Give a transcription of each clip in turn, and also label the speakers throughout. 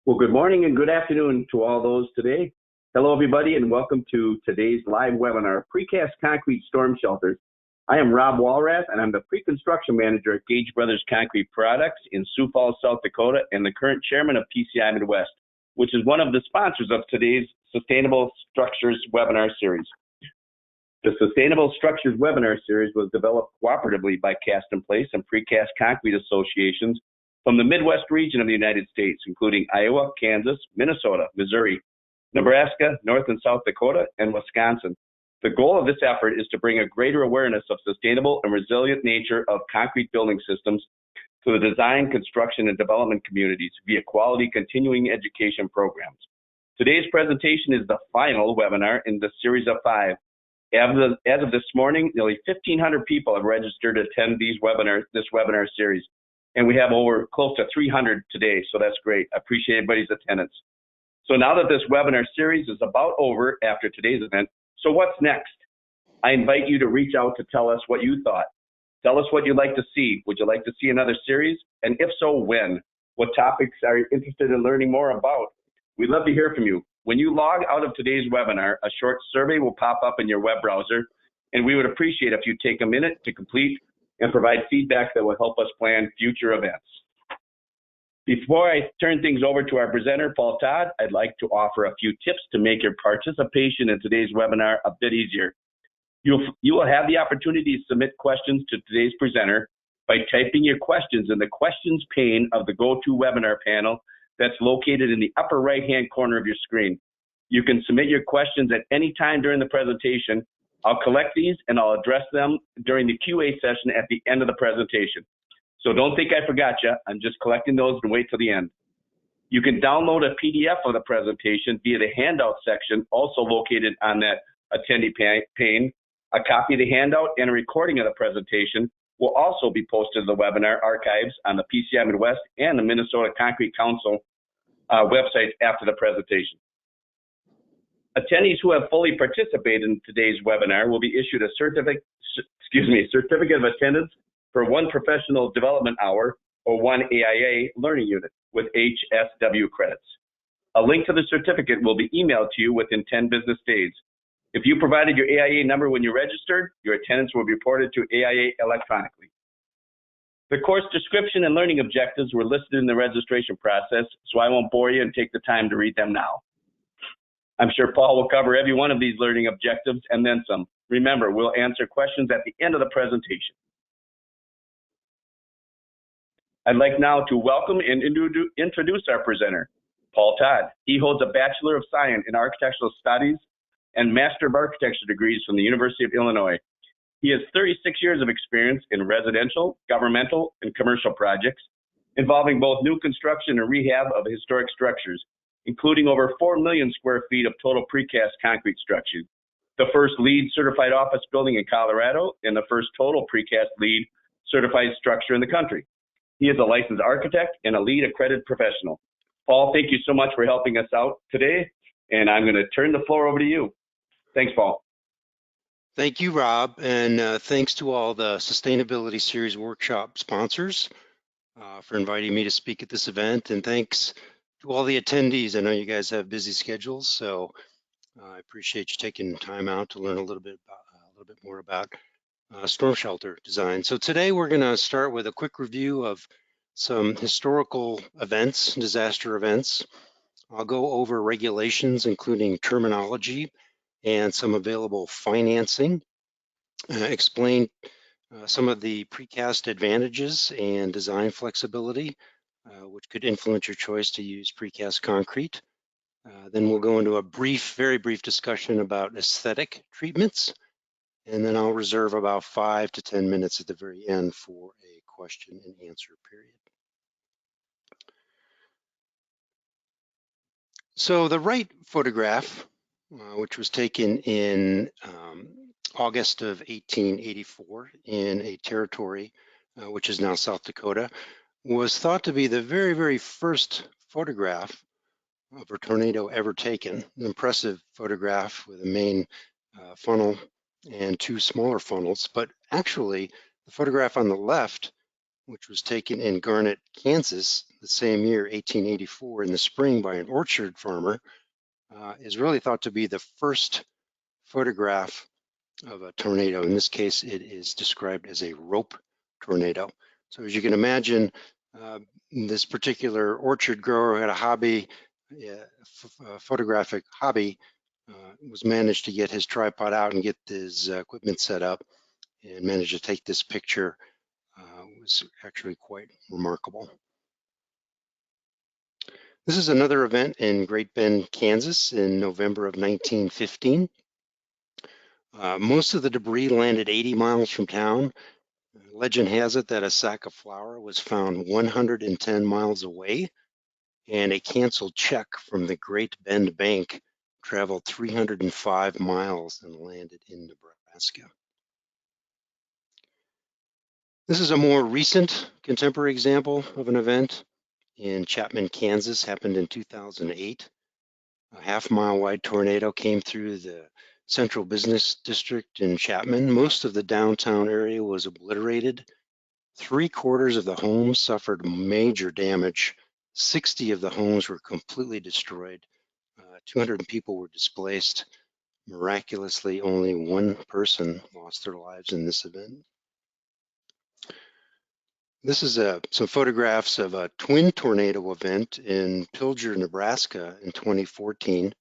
Speaker 1: Well, good morning and good afternoon to all those today. Hello, everybody, and welcome to today's live webinar, Precast Concrete Storm Shelters. I am Rob Walrath, and I'm the Pre-Construction Manager at Gage Brothers Concrete Products in Sioux Falls, South Dakota, and the current Chairman of PCI Midwest, which is one of the sponsors of today's Sustainable Structures webinar series. The Sustainable Structures webinar series was developed cooperatively by Cast in Place and Precast Concrete Associations from the Midwest region of the United States, including Iowa, Kansas, Minnesota, Missouri, Nebraska, North and South Dakota, and Wisconsin. The goal of this effort is to bring a greater awareness of sustainable and resilient nature of concrete building systems to the design, construction, and development communities via quality continuing education programs. Today's presentation is the final webinar in the series of 5. As of this morning, nearly 1,500 people have registered to attend this webinar series. And we have over close to 300 today, so that's great. I appreciate everybody's attendance. So now that this webinar series is about over after today's event, so what's next? I invite you to reach out to tell us what you thought. Tell us what you'd like to see. Would you like to see another series? And if so, when? What topics are you interested in learning more about? We'd love to hear from you. When you log out of today's webinar, a short survey will pop up in your web browser, and we would appreciate if you take a minute to complete and provide feedback that will help us plan future events. Before I turn things over to our presenter, Paul Todd, I'd like to offer a few tips to make your participation in today's webinar a bit easier. You will have the opportunity to submit questions to today's presenter by typing your questions in the questions pane of the GoToWebinar panel that's located in the upper right-hand corner of your screen. You can submit your questions at any time during the presentation. I'll collect these and I'll address them during the QA session at the end of the presentation. So don't think I forgot you. I'm just collecting those and wait till the end. You can download a PDF of the presentation via the handout section, also located on that attendee pane. A copy of the handout and a recording of the presentation will also be posted to the webinar archives on the PCI Midwest and the Minnesota Concrete Council websites after the presentation. Attendees who have fully participated in today's webinar will be issued a certificate of attendance for 1 professional development hour or 1 AIA learning unit with HSW credits. A link to the certificate will be emailed to you within 10 business days. If you provided your AIA number when you registered, your attendance will be reported to AIA electronically. The course description and learning objectives were listed in the registration process, so I won't bore you and take the time to read them now. I'm sure Paul will cover every one of these learning objectives and then some. Remember, we'll answer questions at the end of the presentation. I'd like now to welcome and introduce our presenter, Paul Todd. He holds a Bachelor of Science in Architectural Studies and Master of Architecture degrees from the University of Illinois. He has 36 years of experience in residential, governmental, and commercial projects involving both new construction and rehab of historic structures, including over 4 million square feet of total precast concrete structure, the first LEED certified office building in Colorado, and the first total precast LEED certified structure in the country. He is a licensed architect and a LEED accredited professional. Paul, thank you so much for helping us out today, and I'm going to turn the floor over to you. Thanks, Paul.
Speaker 2: Thank you, Rob, and thanks to all the Sustainability Series workshop sponsors for inviting me to speak at this event, and thanks to all the attendees. I know you guys have busy schedules, so I appreciate you taking time out to learn a little bit more about storm shelter design. So today we're going to start with a quick review of some historical events, disaster events. I'll go over regulations, including terminology and some available financing, explain some of the precast advantages and design flexibility, which could influence your choice to use precast concrete. Then we'll go into a very brief discussion about aesthetic treatments, and then I'll reserve about 5 to 10 minutes at the very end for a question and answer period. So the right photograph, which was taken in August of 1884 in a territory which is now South Dakota, was thought to be the very first photograph of a tornado ever taken. An impressive photograph with a main funnel and 2 smaller funnels, but actually the photograph on the left which was taken in Garnett, Kansas, the same year, 1884, in the spring by an orchard farmer, is really thought to be the first photograph of a tornado. In this case, it is described as a rope tornado. So as you can imagine, this particular orchard grower had a hobby, a photographic hobby, was managed to get his tripod out and get his equipment set up and managed to take this picture. Was actually quite remarkable. This is another event in Great Bend, Kansas in November of 1915. Most of the debris landed 80 miles from town. Legend has it that a sack of flour was found 110 miles away, and a canceled check from the Great Bend Bank traveled 305 miles and landed in Nebraska. This is a more recent contemporary example of an event in Chapman, Kansas, happened in 2008. A half-mile wide tornado came through the central business district in Chapman. Most of the downtown area was obliterated. 3/4 of the homes suffered major damage. 60 of the homes were completely destroyed. 200 people were displaced. Miraculously, only one person lost their lives in this event. This is some photographs of a twin tornado event in Pilger, Nebraska in 2014.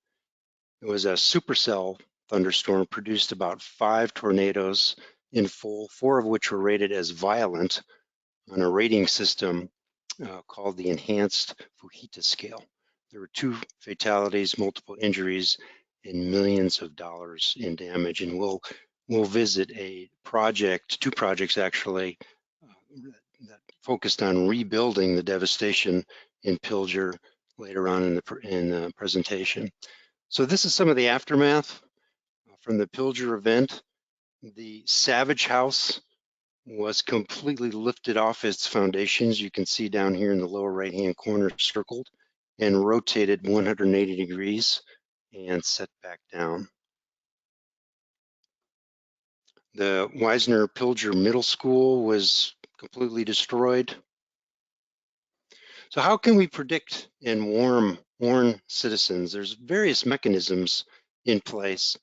Speaker 2: It was a supercell thunderstorm, produced about 5 tornadoes in full, 4 of which were rated as violent on a rating system called the Enhanced Fujita Scale. There were 2 fatalities, multiple injuries, and millions of dollars in damage. And we'll visit a project, 2 projects actually, that focused on rebuilding the devastation in Pilger later on in the presentation. So this is some of the aftermath from the Pilger event. The Savage House was completely lifted off its foundations. You can see down here in the lower right-hand corner circled, and rotated 180 degrees and set back down. The Wisner Pilger Middle School was completely destroyed. So how can we predict and warn citizens? There's various mechanisms in place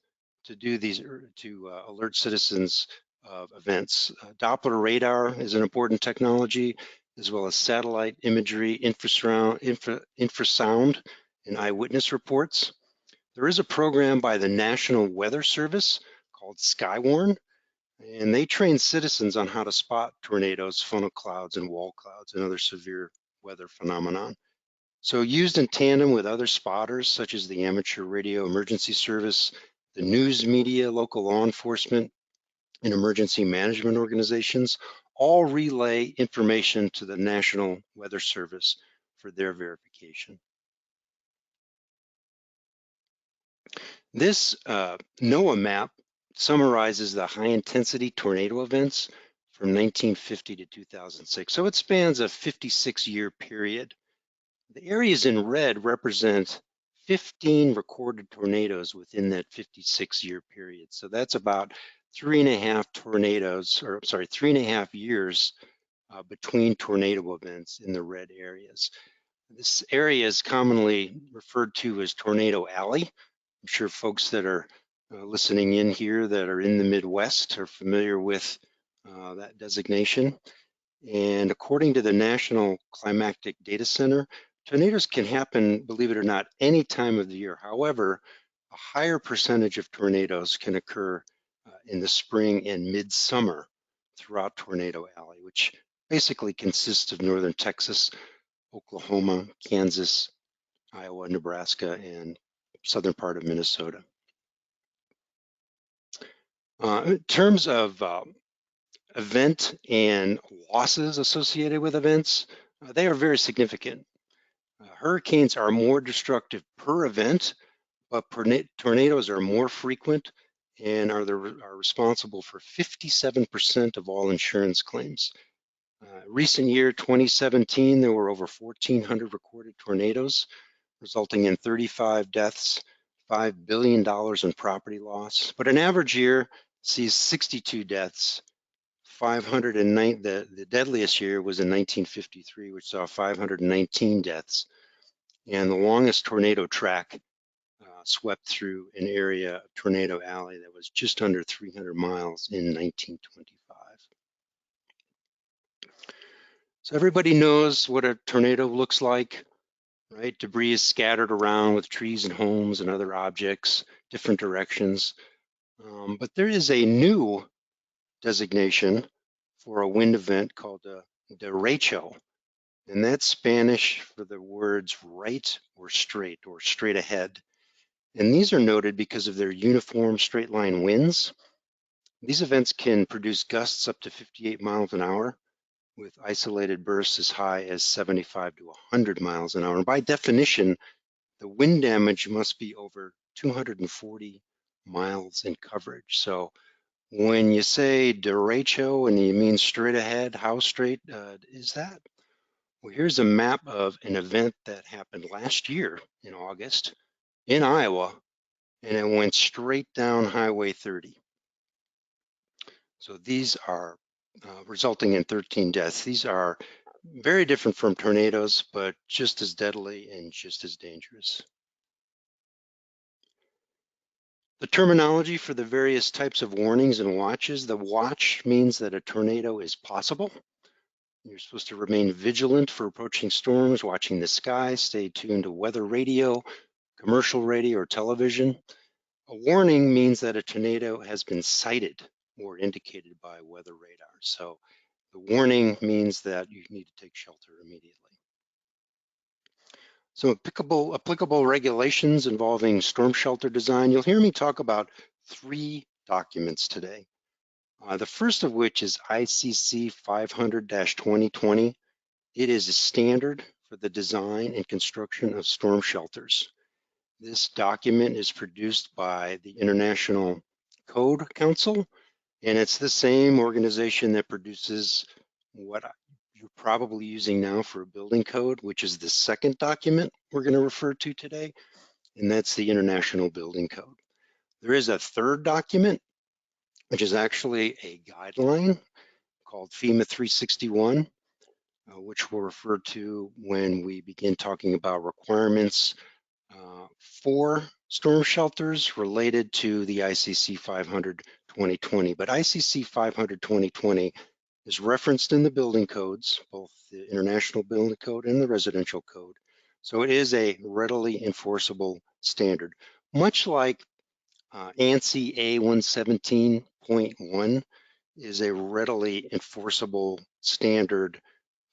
Speaker 2: to do these, to alert citizens of events. Doppler radar is an important technology, as well as satellite imagery, infrasound, and eyewitness reports. There is a program by the National Weather Service called Skywarn, and they train citizens on how to spot tornadoes, funnel clouds, and wall clouds, and other severe weather phenomenon. So used in tandem with other spotters, such as the Amateur Radio Emergency Service, the news media, local law enforcement, and emergency management organizations, all relay information to the National Weather Service for their verification. This NOAA map summarizes the high-intensity tornado events from 1950 to 2006. So it spans a 56-year period. The areas in red represent 15 recorded tornadoes within that 56-year period. So that's about 3.5 tornadoes, or sorry, 3.5 years between tornado events in the red areas. This area is commonly referred to as Tornado Alley. I'm sure folks that are listening in here that are in the Midwest are familiar with that designation. And according to the National Climatic Data Center, tornadoes can happen, believe it or not, any time of the year. However, a higher percentage of tornadoes can occur in the spring and midsummer throughout Tornado Alley, which basically consists of northern Texas, Oklahoma, Kansas, Iowa, Nebraska, and southern part of Minnesota. In terms of event and losses associated with events, they are very significant. Hurricanes are more destructive per event, but tornadoes are more frequent and are responsible for 57% of all insurance claims. Recent year, 2017, there were over 1,400 recorded tornadoes, resulting in 35 deaths, $5 billion in property loss. But an average year sees 62 deaths, 509, the deadliest year was in 1953, which saw 519 deaths. And the longest tornado track swept through an area, Tornado Alley, that was just under 300 miles in 1925. So everybody knows what a tornado looks like, right? Debris is scattered around with trees and homes and other objects, different directions. But there is a new designation for a wind event called a derecho, and that's Spanish for the words right or straight ahead. And these are noted because of their uniform straight line winds. These events can produce gusts up to 58 miles an hour with isolated bursts as high as 75 to 100 miles an hour. And by definition, the wind damage must be over 240 miles in coverage. So when you say derecho and you mean straight ahead, how straight is that? Well, here's a map of an event that happened last year in August in Iowa, and it went straight down Highway 30. So these are resulting in 13 deaths. These are very different from tornadoes, but just as deadly and just as dangerous. The terminology for the various types of warnings and watches: the watch means that a tornado is possible. You're supposed to remain vigilant for approaching storms, watching the sky, stay tuned to weather radio, commercial radio, or television. A warning means that a tornado has been sighted or indicated by weather radar. So the warning means that you need to take shelter immediately. So applicable regulations involving storm shelter design. You'll hear me talk about 3 documents today. The first of which is ICC 500-2020. It is a standard for the design and construction of storm shelters. This document is produced by the International Code Council, and it's the same organization that produces what you're probably using now for a building code, which is the second document we're going to refer to today, and that's the International Building Code. There is a third document, which is actually a guideline called FEMA 361, which we'll refer to when we begin talking about requirements for storm shelters related to the ICC 500-2020. But ICC 500-2020 is referenced in the building codes, both the International Building Code and the Residential Code. So it is a readily enforceable standard, much like ANSI A117.1 is a readily enforceable standard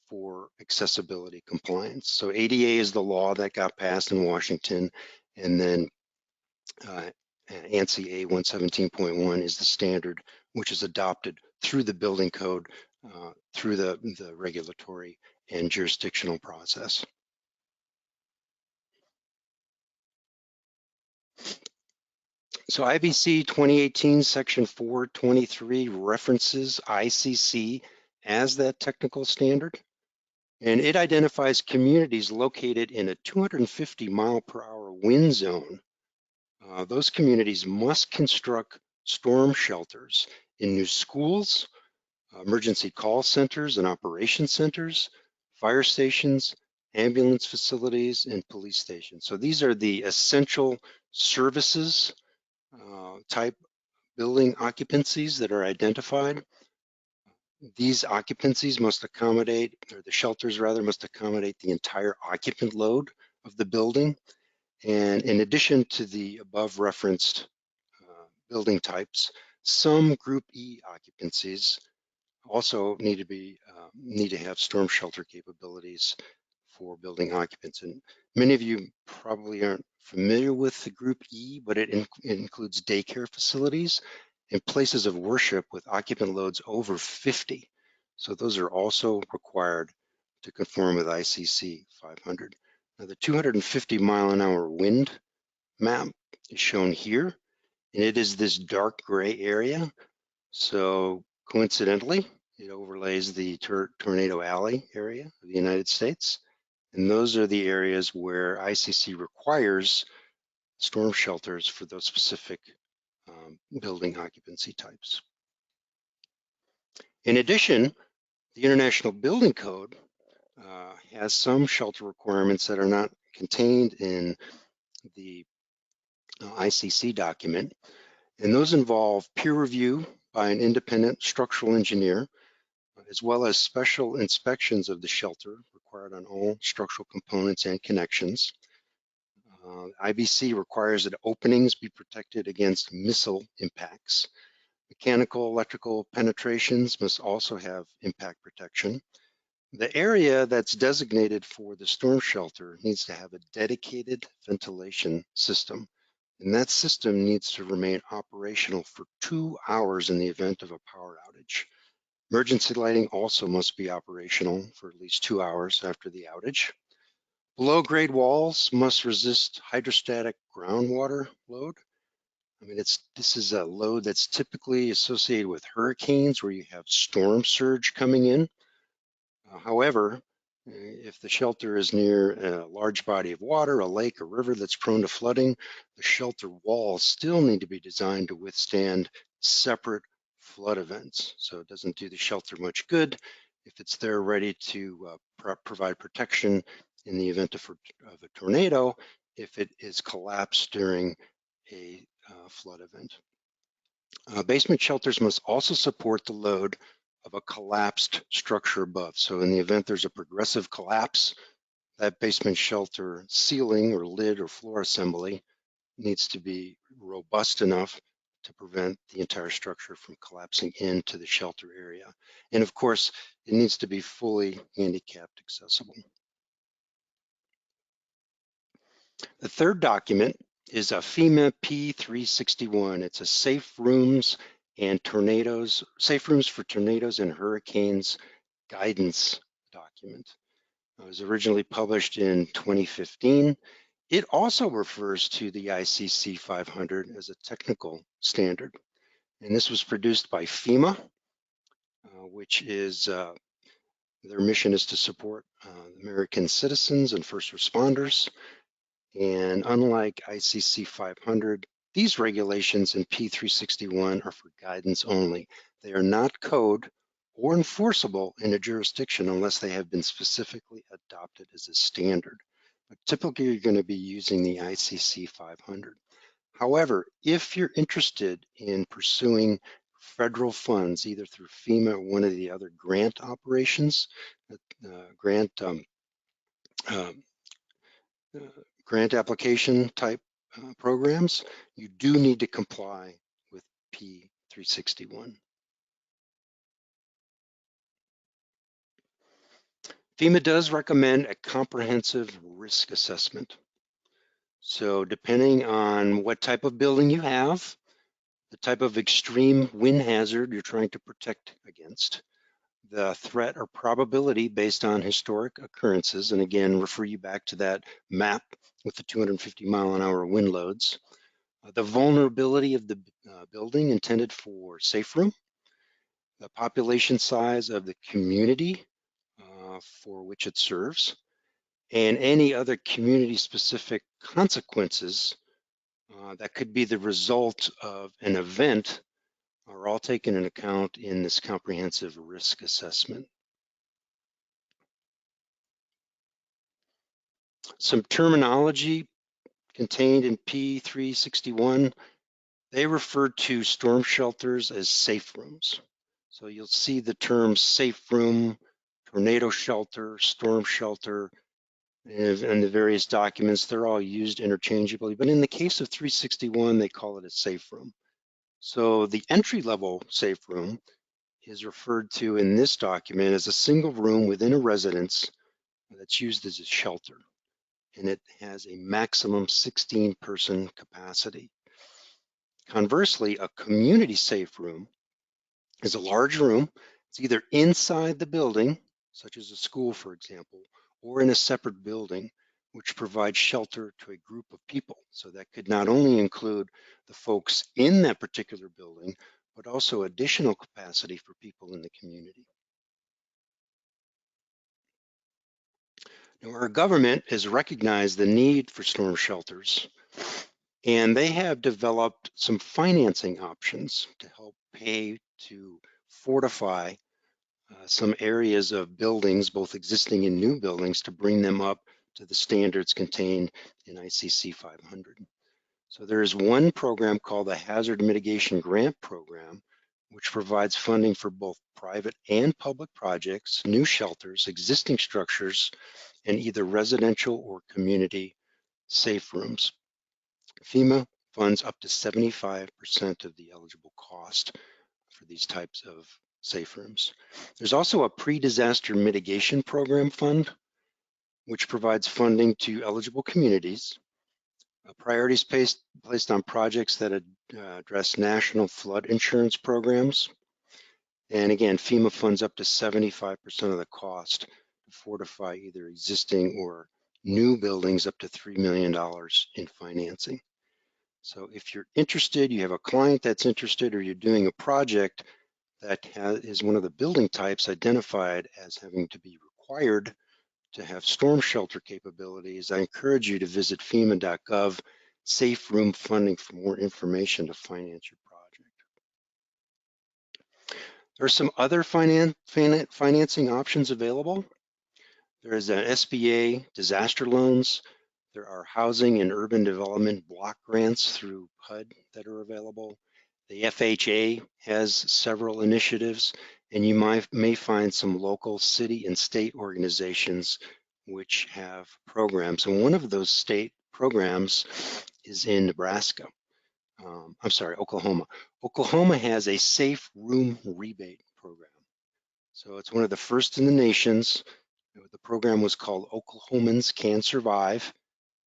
Speaker 2: for accessibility compliance. So ADA is the law that got passed in Washington, and then ANSI A117.1 is the standard which is adopted through the building code, through the regulatory and jurisdictional process. So IBC 2018 section 423 references ICC as that technical standard, and it identifies communities located in a 250 mile per hour wind zone. Those communities must construct storm shelters in new schools, emergency call centers and operation centers, fire stations, ambulance facilities, and police stations. So these are the essential services type building occupancies that are identified. These occupancies must accommodate, or the shelters rather, must accommodate the entire occupant load of the building. And in addition to the above referenced building types, some Group E occupancies also need to have storm shelter capabilities for building occupants. And many of you probably aren't familiar with the Group E, but it includes daycare facilities and places of worship with occupant loads over 50. So those are also required to conform with ICC 500. Now the 250 mile an hour wind map is shown here, and it is this dark gray area. So coincidentally, it overlays the Tornado Alley area of the United States. And those are the areas where ICC requires storm shelters for those specific building occupancy types. In addition, the International Building Code has some shelter requirements that are not contained in the ICC document, and those involve peer review by an independent structural engineer, as well as special inspections of the shelter required on all structural components and connections. IBC requires that openings be protected against missile impacts. Mechanical, electrical penetrations must also have impact protection. The area that's designated for the storm shelter needs to have a dedicated ventilation system, and that system needs to remain operational for 2 hours in the event of a power outage. Emergency lighting also must be operational for at least 2 hours after the outage. Below-grade walls must resist hydrostatic groundwater load. I mean, this is a load that's typically associated with hurricanes where you have storm surge coming in. However, if the shelter is near a large body of water, a lake, a river that's prone to flooding, the shelter walls still need to be designed to withstand separate flood events. So it doesn't do the shelter much good if it's there ready to provide protection in the event of a tornado, if it is collapsed during a flood event. Basement shelters must also support the load of a collapsed structure above. So in the event there's a progressive collapse, that basement shelter ceiling or lid or floor assembly needs to be robust enough to prevent the entire structure from collapsing into the shelter area. And of course, it needs to be fully handicapped accessible. The third document is a FEMA P361. It's a safe rooms for tornadoes and hurricanes guidance document. It was originally published in 2015. It also refers to the ICC 500 as a technical standard. And this was produced by FEMA, which is, their mission is to support American citizens and first responders. And unlike ICC 500, these regulations in P361 are for guidance only. They are not code or enforceable in a jurisdiction unless they have been specifically adopted as a standard. But typically, you're going to be using the ICC 500. However, if you're interested in pursuing federal funds, either through FEMA or one of the other grant operations, grant application type programs, you do need to comply with P361. FEMA does recommend a comprehensive risk assessment. So depending on what type of building you have, the type of extreme wind hazard you're trying to protect against, the threat or probability based on historic occurrences, and again, refer you back to that map with the 250-mile-an-hour wind loads, the vulnerability of the building intended for safe room, the population size of the community for which it serves, and any other community-specific consequences that could be the result of an event are all taken into account in this comprehensive risk assessment. Some terminology contained in P361, they refer to storm shelters as safe rooms. So you'll see the terms safe room, tornado shelter, storm shelter, and the various documents, they're all used interchangeably. But in the case of 361, they call it a safe room. So the entry-level safe room is referred to in this document as a single room within a residence that's used as a shelter, and it has a maximum 16-person capacity. Conversely, a community safe room is a large room. It's either inside the building, such as a school, for example, or in a separate building, which provides shelter to a group of people. So that could not only include the folks in that particular building, but also additional capacity for people in the community. Now, our government has recognized the need for storm shelters, and they have developed some financing options to help pay to fortify some areas of buildings, both existing and new buildings, to bring them up to the standards contained in ICC 500. So there is one program called the Hazard Mitigation Grant Program, which provides funding for both private and public projects, new shelters, existing structures, and either residential or community safe rooms. FEMA funds up to 75% of the eligible cost for these types of safe rooms. There's also a pre-disaster mitigation program fund, which provides funding to eligible communities. Priorities placed on projects that address national flood insurance programs. And again, FEMA funds up to 75% of the cost to fortify either existing or new buildings up to $3 million in financing. So if you're interested, you have a client that's interested, or you're doing a project that is one of the building types identified as having to be required to have storm shelter capabilities, I encourage you to visit FEMA.gov Safe Room Funding for more information to finance your project. There are some other financing options available. There is an SBA disaster loans. There are housing and urban development block grants through HUD that are available. The FHA has several initiatives, and you may find some local city and state organizations which have programs. And one of those state programs is in Nebraska. I'm sorry, Oklahoma. Oklahoma has a safe room rebate program. So it's one of the first in the nations. The program was called Oklahomans Can Survive,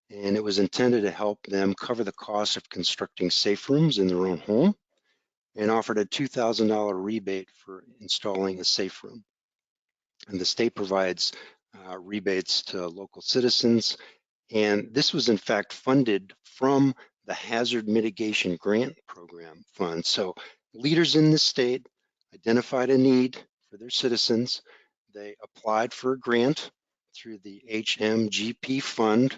Speaker 2: and it was intended to help them cover the cost of constructing safe rooms in their own home, and offered a $2,000 rebate for installing a safe room. And the state provides rebates to local citizens. And this was in fact funded from the Hazard Mitigation Grant Program fund. So leaders in the state identified a need for their citizens. They applied for a grant through the HMGP fund.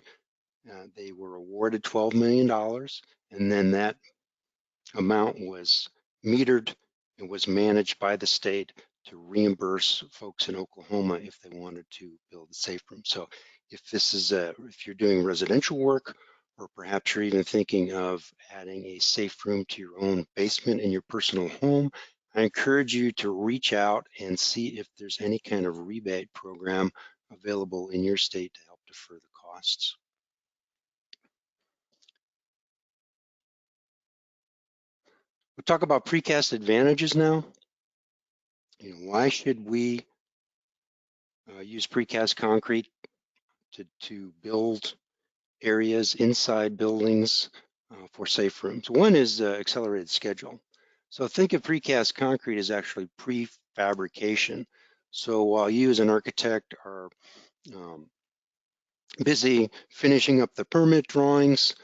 Speaker 2: They were awarded $12 million, and then that amount was metered and was managed by the state to reimburse folks in Oklahoma if they wanted to build a safe room. So if you're doing residential work, or perhaps you're even thinking of adding a safe room to your own basement in your personal home, I encourage you to reach out and see if there's any kind of rebate program available in your state to help defer the costs. We'll talk about Precast Advantages now. Why should we use precast concrete to build areas inside buildings for safe rooms? One is accelerated schedule. So think of precast concrete as actually prefabrication. So while you as an architect are busy finishing up the permit drawings,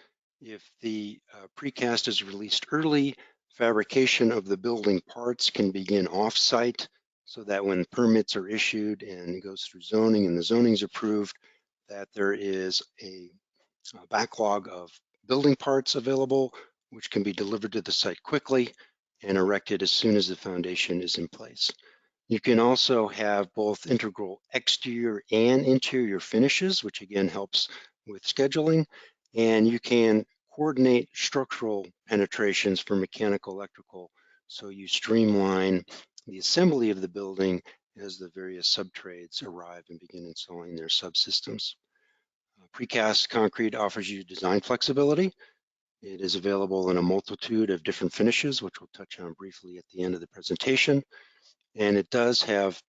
Speaker 2: if the precast is released early, fabrication of the building parts can begin off-site, so that when permits are issued and it goes through zoning and the zoning is approved, that there is a backlog of building parts available, which can be delivered to the site quickly and erected as soon as the foundation is in place. You can also have both integral exterior and interior finishes, which again helps with scheduling. And you can coordinate structural penetrations for mechanical, electrical, so you streamline the assembly of the building as the various subtrades arrive and begin installing their subsystems. Precast concrete offers you design flexibility. It is available in a multitude of different finishes, which we'll touch on briefly at the end of the presentation. And it does have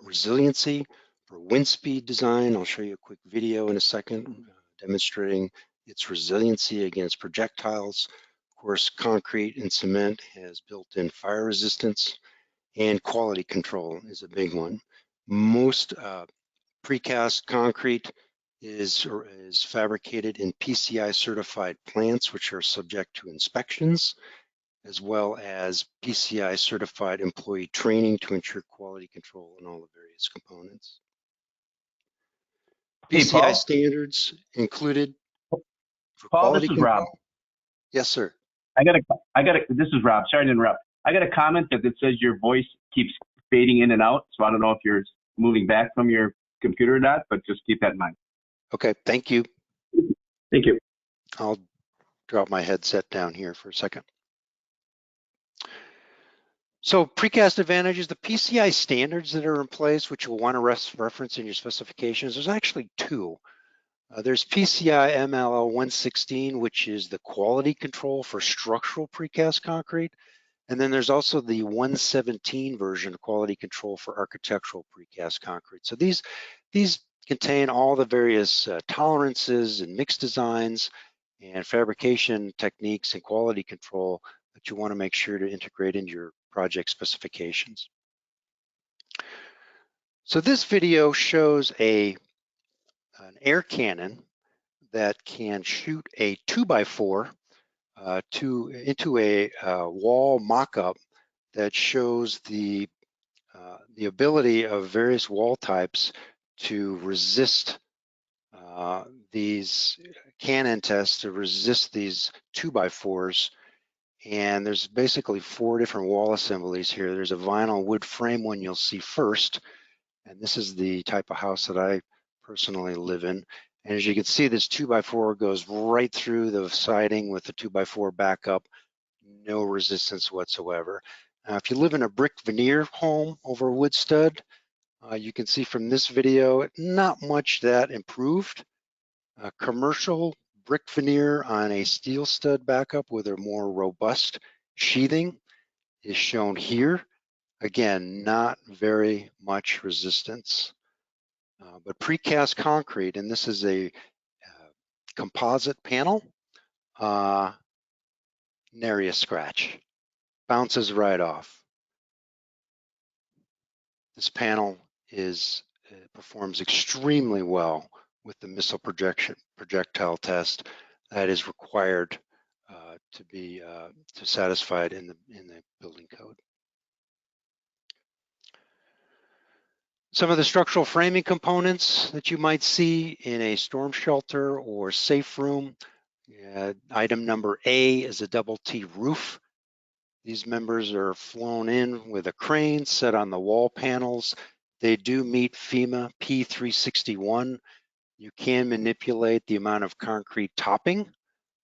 Speaker 2: resiliency for wind speed design. I'll show you a quick video in a second demonstrating its resiliency against projectiles. Of course, concrete and cement has built-in fire resistance, and quality control is a big one. Most precast concrete is fabricated in PCI certified plants, which are subject to inspections, as well as PCI certified employee training to ensure quality control in all the various components. PCI standards included for quality control.
Speaker 1: Rob.
Speaker 2: Yes, sir.
Speaker 1: This is Rob. Sorry to interrupt. I got a comment that says your voice keeps fading in and out. So I don't know if you're moving back from your computer or not, but just keep that in mind.
Speaker 2: Okay, thank you.
Speaker 1: Thank you.
Speaker 2: I'll drop my headset down here for a second. So Precast Advantages, the PCI standards that are in place, which you'll want to reference in your specifications, there's actually two. There's PCI MLL 116, which is the quality control for structural precast concrete. And then there's also the 117 version of quality control for architectural precast concrete. So these contain all the various tolerances and mixed designs and fabrication techniques and quality control that you want to make sure to integrate into your project specifications. So this video shows an air cannon that can shoot a 2x4 into a wall mock-up that shows the ability of various wall types to resist these cannon tests, to resist these 2x4s. And there's basically 4 different wall assemblies here. There's a vinyl wood frame one you'll see first, and this is the type of house that I personally live in. And as you can see, this 2x4 goes right through the siding with the 2x4 backup, no resistance whatsoever. Now, if you live in a brick veneer home over a wood stud, you can see from this video, not much that improved. Commercial brick veneer on a steel stud backup with a more robust sheathing is shown here. Again, not very much resistance. But precast concrete, and this is a composite panel, nary a scratch, bounces right off. This panel performs extremely well with the missile projectile test that is required to satisfied in the building code. Some of the structural framing components that you might see in a storm shelter or safe room. Item number A is a double T roof. These members are flown in with a crane set on the wall panels. They do meet FEMA P361. You can manipulate the amount of concrete topping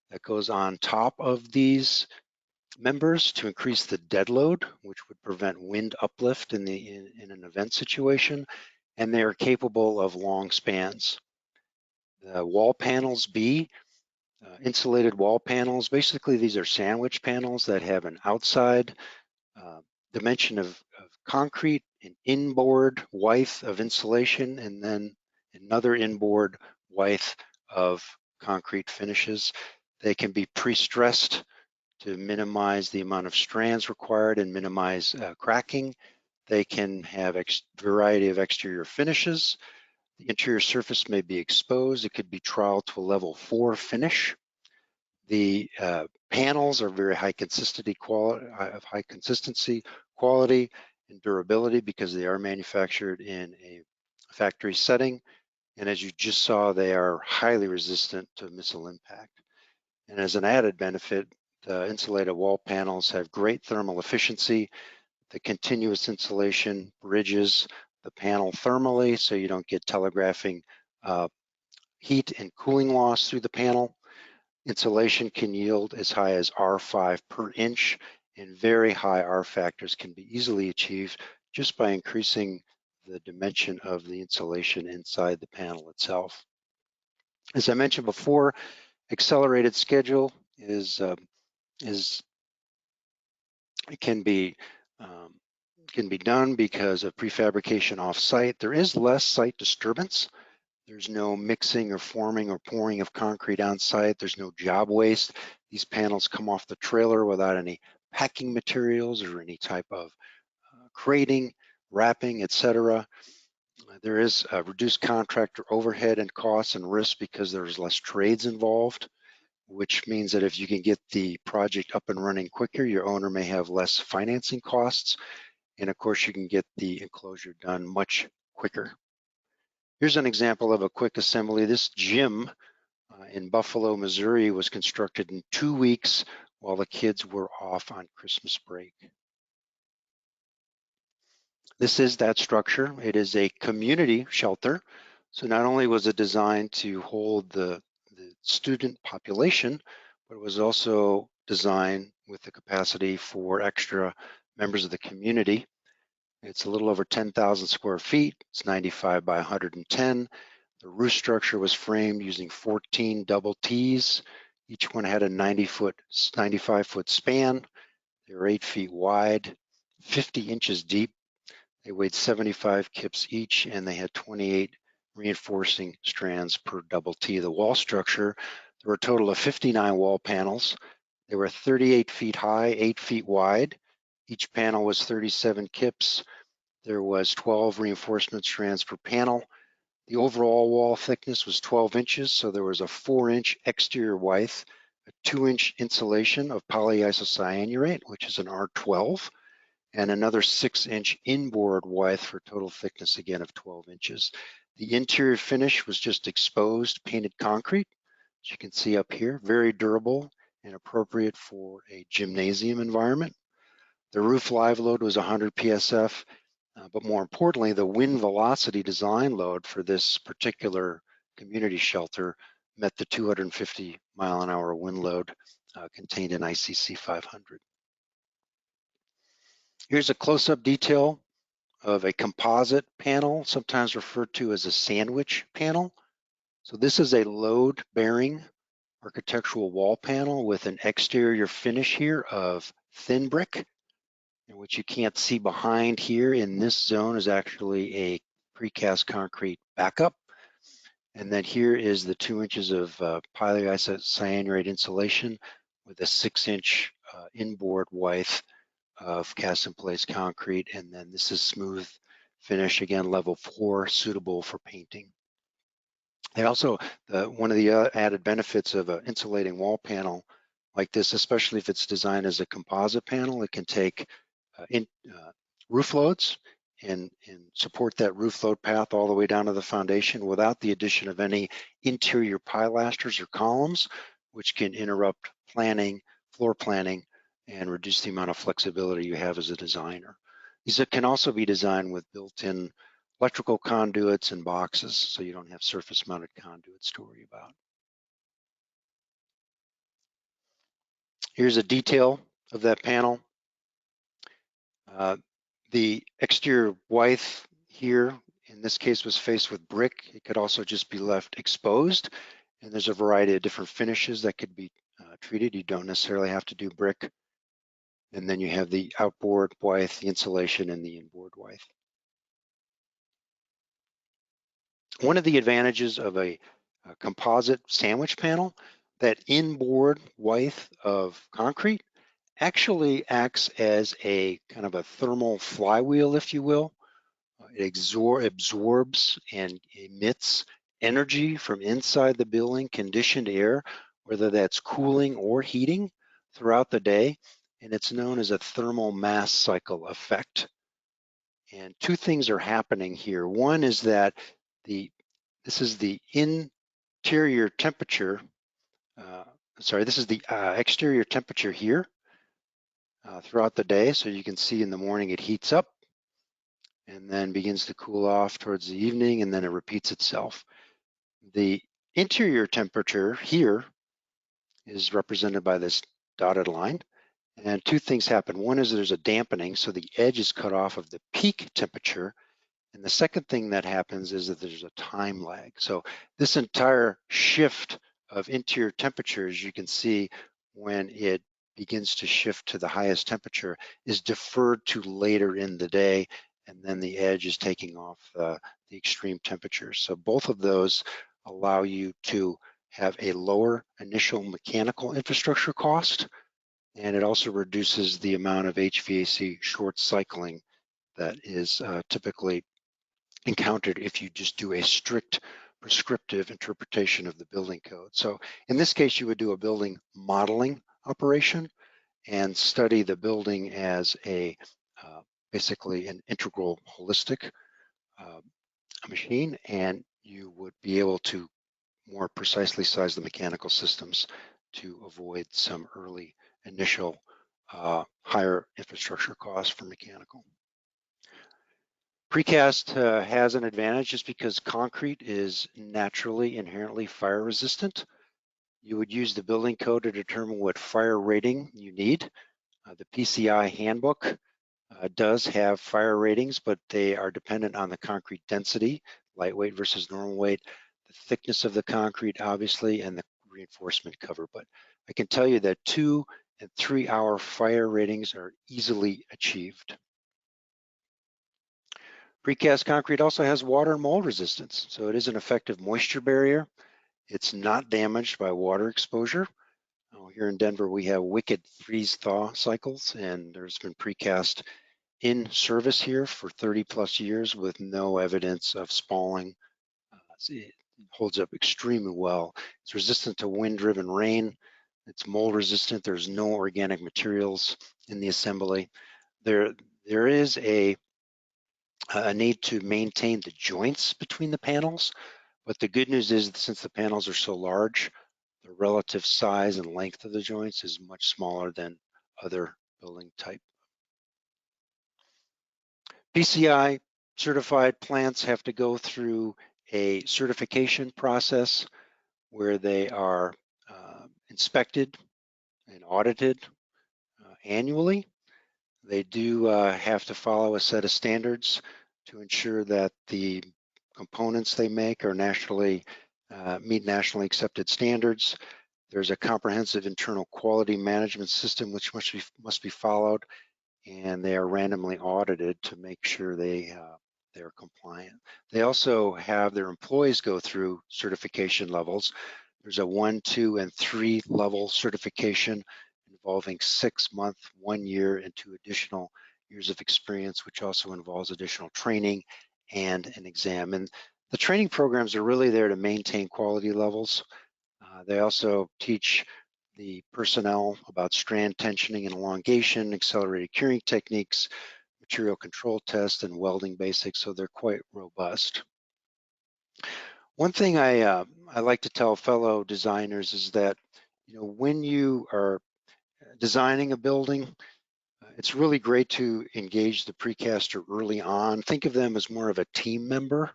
Speaker 2: that goes on top of these members to increase the dead load, which would prevent wind uplift in an event situation, and they are capable of long spans. The wall panels B, insulated wall panels, basically these are sandwich panels that have an outside dimension of concrete, an inboard width of insulation, and then another inboard width of concrete finishes. They can be pre-stressed to minimize the amount of strands required and minimize cracking. They can have a variety of exterior finishes. The interior surface may be exposed. It could be trialed to a level 4 finish. The panels are very high consistency, quality, and durability because they are manufactured in a factory setting. And as you just saw, they are highly resistant to missile impact. And as an added benefit, the insulated wall panels have great thermal efficiency. The continuous insulation bridges the panel thermally so you don't get telegraphing heat and cooling loss through the panel. Insulation can yield as high as R5 per inch, and very high R factors can be easily achieved just by increasing the dimension of the insulation inside the panel itself. As I mentioned before, accelerated schedule can be done because of prefabrication off-site. There is less site disturbance. There's no mixing or forming or pouring of concrete on site. There's no job waste. These panels come off the trailer without any packing materials or any type of crating, wrapping, etc. There is a reduced contractor overhead and costs and risks because there's less trades involved, which means that if you can get the project up and running quicker, your owner may have less financing costs. And of course, you can get the enclosure done much quicker. Here's an example of a quick assembly. This gym in Buffalo, Missouri was constructed in 2 weeks while the kids were off on Christmas break. This is that structure. It is a community shelter. So not only was it designed to hold the student population, but it was also designed with the capacity for extra members of the community. It's a little over 10,000 square feet. It's 95 by 110. The roof structure was framed using 14 double T's. Each one had a 95-foot span. They were 8 feet wide, 50 inches deep. They weighed 75 kips each, and they had 28 reinforcing strands per double T. The wall structure, there were a total of 59 wall panels. They were 38 feet high, 8 feet wide. Each panel was 37 kips. There was 12 reinforcement strands per panel. The overall wall thickness was 12 inches, so there was a 4-inch exterior width, a 2-inch insulation of polyisocyanurate, which is an R12, and another 6-inch inboard width for total thickness, again, of 12 inches. The interior finish was just exposed painted concrete, as you can see up here, very durable and appropriate for a gymnasium environment. The roof live load was 100 PSF, but more importantly, the wind velocity design load for this particular community shelter met the 250 mile-an-hour wind load contained in ICC 500. Here's a close-up detail of a composite panel, sometimes referred to as a sandwich panel. So this is a load-bearing architectural wall panel with an exterior finish here of thin brick. And what you can't see behind here in this zone is actually a precast concrete backup. And then here is the 2 inches of polyisocyanurate insulation with a 6-inch inboard width of cast in place concrete. And then this is smooth finish, again, level 4, suitable for painting. And also, one of the added benefits of an insulating wall panel like this, especially if it's designed as a composite panel, it can take roof loads and support that roof load path all the way down to the foundation without the addition of any interior pilasters or columns, which can interrupt planning, floor planning, and reduce the amount of flexibility you have as a designer. These can also be designed with built-in electrical conduits and boxes, so you don't have surface-mounted conduits to worry about. Here's a detail of that panel. The exterior width here, in this case, was faced with brick. It could also just be left exposed, and there's a variety of different finishes that could be treated. You don't necessarily have to do brick. And then you have the outboard width, the insulation, and the inboard width. One of the advantages of a composite sandwich panel, that inboard width of concrete actually acts as a kind of a thermal flywheel, if you will. It absorbs and emits energy from inside the building, conditioned air, whether that's cooling or heating throughout the day, and it's known as a thermal mass cycle effect. And two things are happening here. One is that this is the interior temperature, this is the exterior temperature here throughout the day. So you can see in the morning it heats up and then begins to cool off towards the evening, and then it repeats itself. The interior temperature here is represented by this dotted line, and two things happen. One is there's a dampening, so the edge is cut off of the peak temperature, and the second thing that happens is that there's a time lag. So this entire shift of interior temperature, as you can see, when it begins to shift to the highest temperature, is deferred to later in the day, and then the edge is taking off the extreme temperatures. So both of those allow you to have a lower initial mechanical infrastructure cost, and it also reduces the amount of HVAC short cycling that is typically encountered if you just do a strict prescriptive interpretation of the building code. So in this case, you would do a building modeling operation and study the building as a basically an integral holistic machine, and you would be able to more precisely size the mechanical systems to avoid some early initial higher infrastructure costs for mechanical.
Speaker 3: Precast has an advantage just because concrete is naturally inherently fire resistant. You would use the building code to determine what fire rating you need. The PCI handbook does have fire ratings, but they are dependent on the concrete density, lightweight versus normal weight, the thickness of the concrete, obviously, and the reinforcement cover. But I can tell you that 2 and 3 hour fire ratings are easily achieved. Precast concrete also has water and mold resistance, so it is an effective moisture barrier. It's not damaged by water exposure. Here in Denver, we have wicked freeze-thaw cycles, and there's been precast in service here for 30 plus years with no evidence of spalling. It holds up extremely well. It's resistant to wind-driven rain. It's mold resistant. There's no organic materials in the assembly. There is a need to maintain the joints between the panels, but the good news is that since the panels are so large, the relative size and length of the joints is much smaller than other building type. PCI certified plants have to go through a certification process where they are inspected and audited annually. They do have to follow a set of standards to ensure that the components they make are meet nationally accepted standards. There's a comprehensive internal quality management system which must be followed, and they are randomly audited to make sure they're compliant. They also have their employees go through certification levels. There's a 1, 2, and 3 level certification involving 6 month, 1 year, and 2 additional years of experience, which also involves additional training and an exam. And the training programs are really there to maintain quality levels. They also teach the personnel about strand tensioning and elongation, accelerated curing techniques, material control tests, and welding basics, so they're quite robust. One thing I like to tell fellow designers is that, when you are designing a building, it's really great to engage the precaster early on. Think of them as more of a team member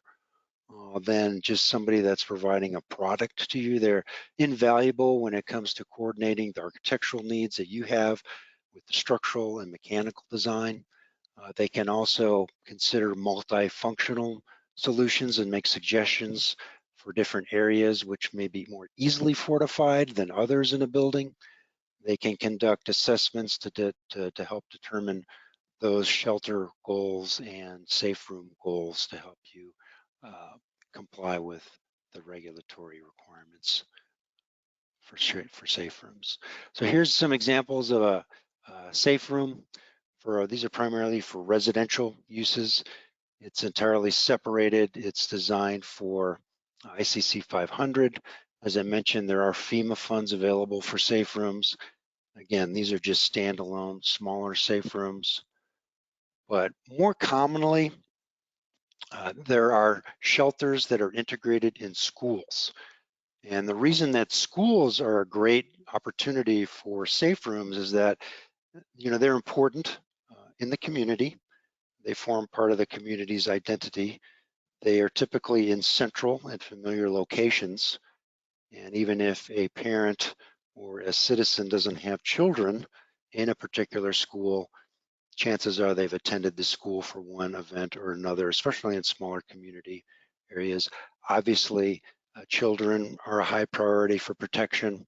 Speaker 3: than just somebody that's providing a product to you. They're invaluable when it comes to coordinating the architectural needs that you have with the structural and mechanical design. They can also consider multifunctional solutions and make suggestions for different areas which may be more easily fortified than others in a building. They can conduct assessments to help determine those shelter goals and safe room goals to help you comply with the regulatory requirements for safe rooms. So here's some examples of a safe room. These are primarily for residential uses. It's entirely separated. It's designed for ICC 500. As I mentioned, there are FEMA funds available for safe rooms. Again, these are just standalone, smaller safe rooms. But more commonly, there are shelters that are integrated in schools. And the reason that schools are a great opportunity for safe rooms is that, they're important in the community. They form part of the community's identity. They are typically in central and familiar locations. And even if a parent or a citizen doesn't have children in a particular school, chances are they've attended the school for one event or another, especially in smaller community areas. Obviously, children are a high priority for protection.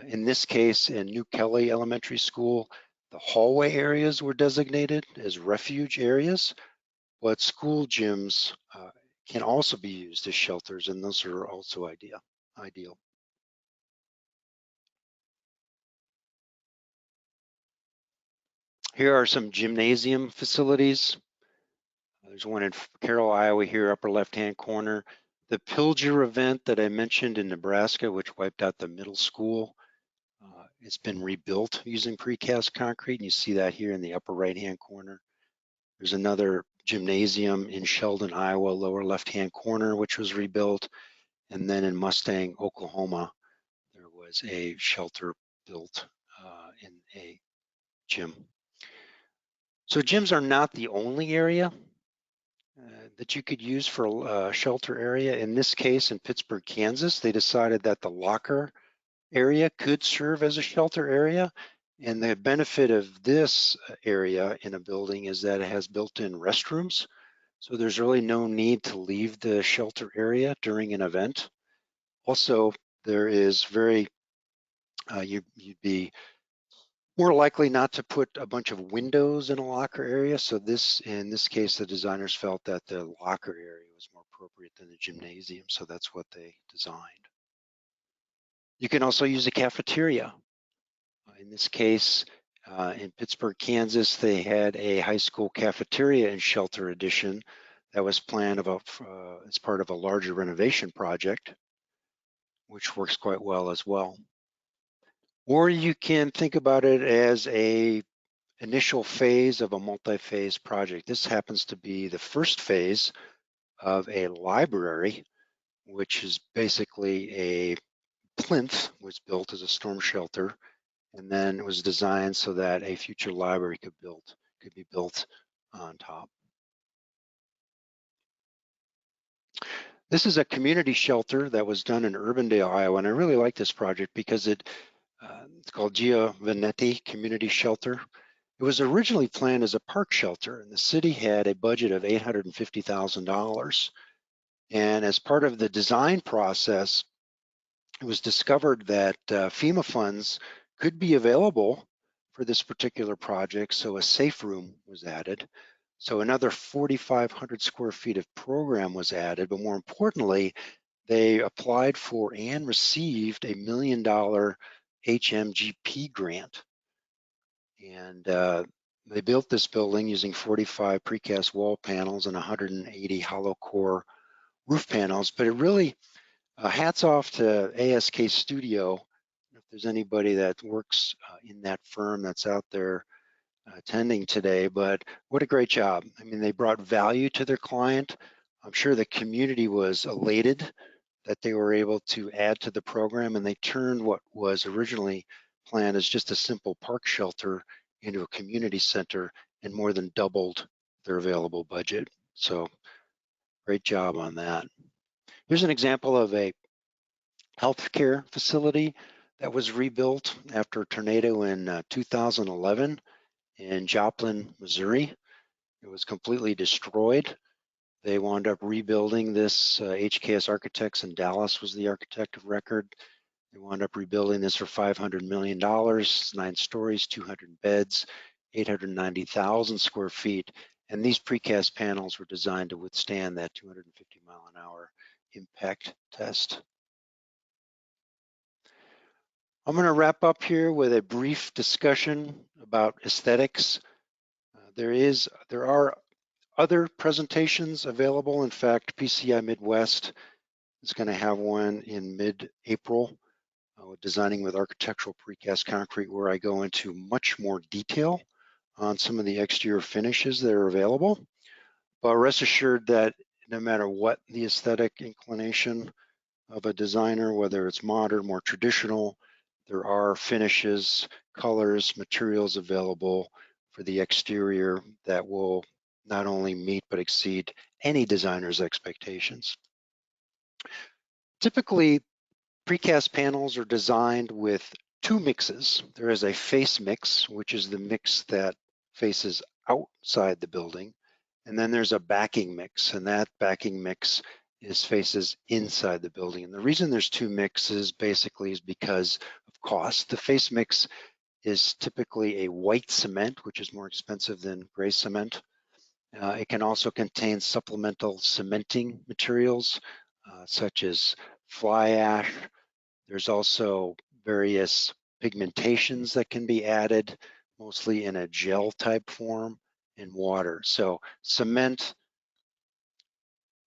Speaker 3: In this case, in New Kelly Elementary School, the hallway areas were designated as refuge areas, but school gyms can also be used as shelters, and those are also ideal. Here are some gymnasium facilities. There's one in Carroll, Iowa here, upper left-hand corner. The Pilger event that I mentioned in Nebraska, which wiped out the middle school, it's been rebuilt using precast concrete, and you see that here in the upper right-hand corner. There's another gymnasium in Sheldon, Iowa, lower left-hand corner, which was rebuilt. And then in Mustang, Oklahoma, there was a shelter built in a gym. So gyms are not the only area that you could use for a shelter area. In this case, in Pittsburgh, Kansas, they decided that the locker area could serve as a shelter area. And the benefit of this area in a building is that it has built-in restrooms. So there's really no need to leave the shelter area during an event. Also, there is you'd be more likely not to put a bunch of windows in a locker area. So in this case, the designers felt that the locker area was more appropriate than the gymnasium. So that's what they designed. You can also use a cafeteria. In this case, in Pittsburgh, Kansas, they had a high school cafeteria in Shelter Edition that was planned as part of a larger renovation project, which works quite well as well. Or you can think about it as a initial phase of a multi-phase project. This happens to be the first phase of a library, which is basically a plinth was built as a storm shelter, and then it was designed so that a future library could be built on top. This is a community shelter that was done in Urbandale, Iowa, and I really like this project because it's called Veneti Community Shelter. It was originally planned as a park shelter, and the city had a budget of $850,000. And as part of the design process, it was discovered that FEMA funds could be available for this particular project, so a safe room was added. So another 4,500 square feet of program was added, but more importantly, they applied for and received a $1 million HMGP grant. And they built this building using 45 precast wall panels and 180 hollow core roof panels, but it really, hats off to ASK Studio. If there's anybody that works in that firm that's out there attending today, but what a great job. I mean, they brought value to their client. I'm sure the community was elated that they were able to add to the program, and they turned what was originally planned as just a simple park shelter into a community center and more than doubled their available budget. So great job on that. Here's an example of a healthcare facility that was rebuilt after a tornado in 2011 in Joplin, Missouri. It was completely destroyed. They wound up rebuilding this. HKS Architects in Dallas was the architect of record. They wound up rebuilding this for $500 million, 9 stories, 200 beds, 890,000 square feet. And these precast panels were designed to withstand that 250-mile-an-hour impact test. I'm going to wrap up here with a brief discussion about aesthetics. There are other presentations available. In fact, PCI Midwest is going to have one in mid-April, Designing with Architectural Precast Concrete, where I go into much more detail on some of the exterior finishes that are available. But rest assured that no matter what the aesthetic inclination of a designer, whether it's modern, more traditional, there are finishes, colors, materials available for the exterior that will not only meet but exceed any designer's expectations. Typically, precast panels are designed with 2 mixes. There is a face mix, which is the mix that faces outside the building, and then there's a backing mix, and that backing mix faces inside the building. And the reason there's 2 mixes basically is because of cost. The face mix is typically a white cement, which is more expensive than gray cement. It can also contain supplemental cementing materials, such as fly ash. There's also various pigmentations that can be added, mostly in a gel type form, in water. So cement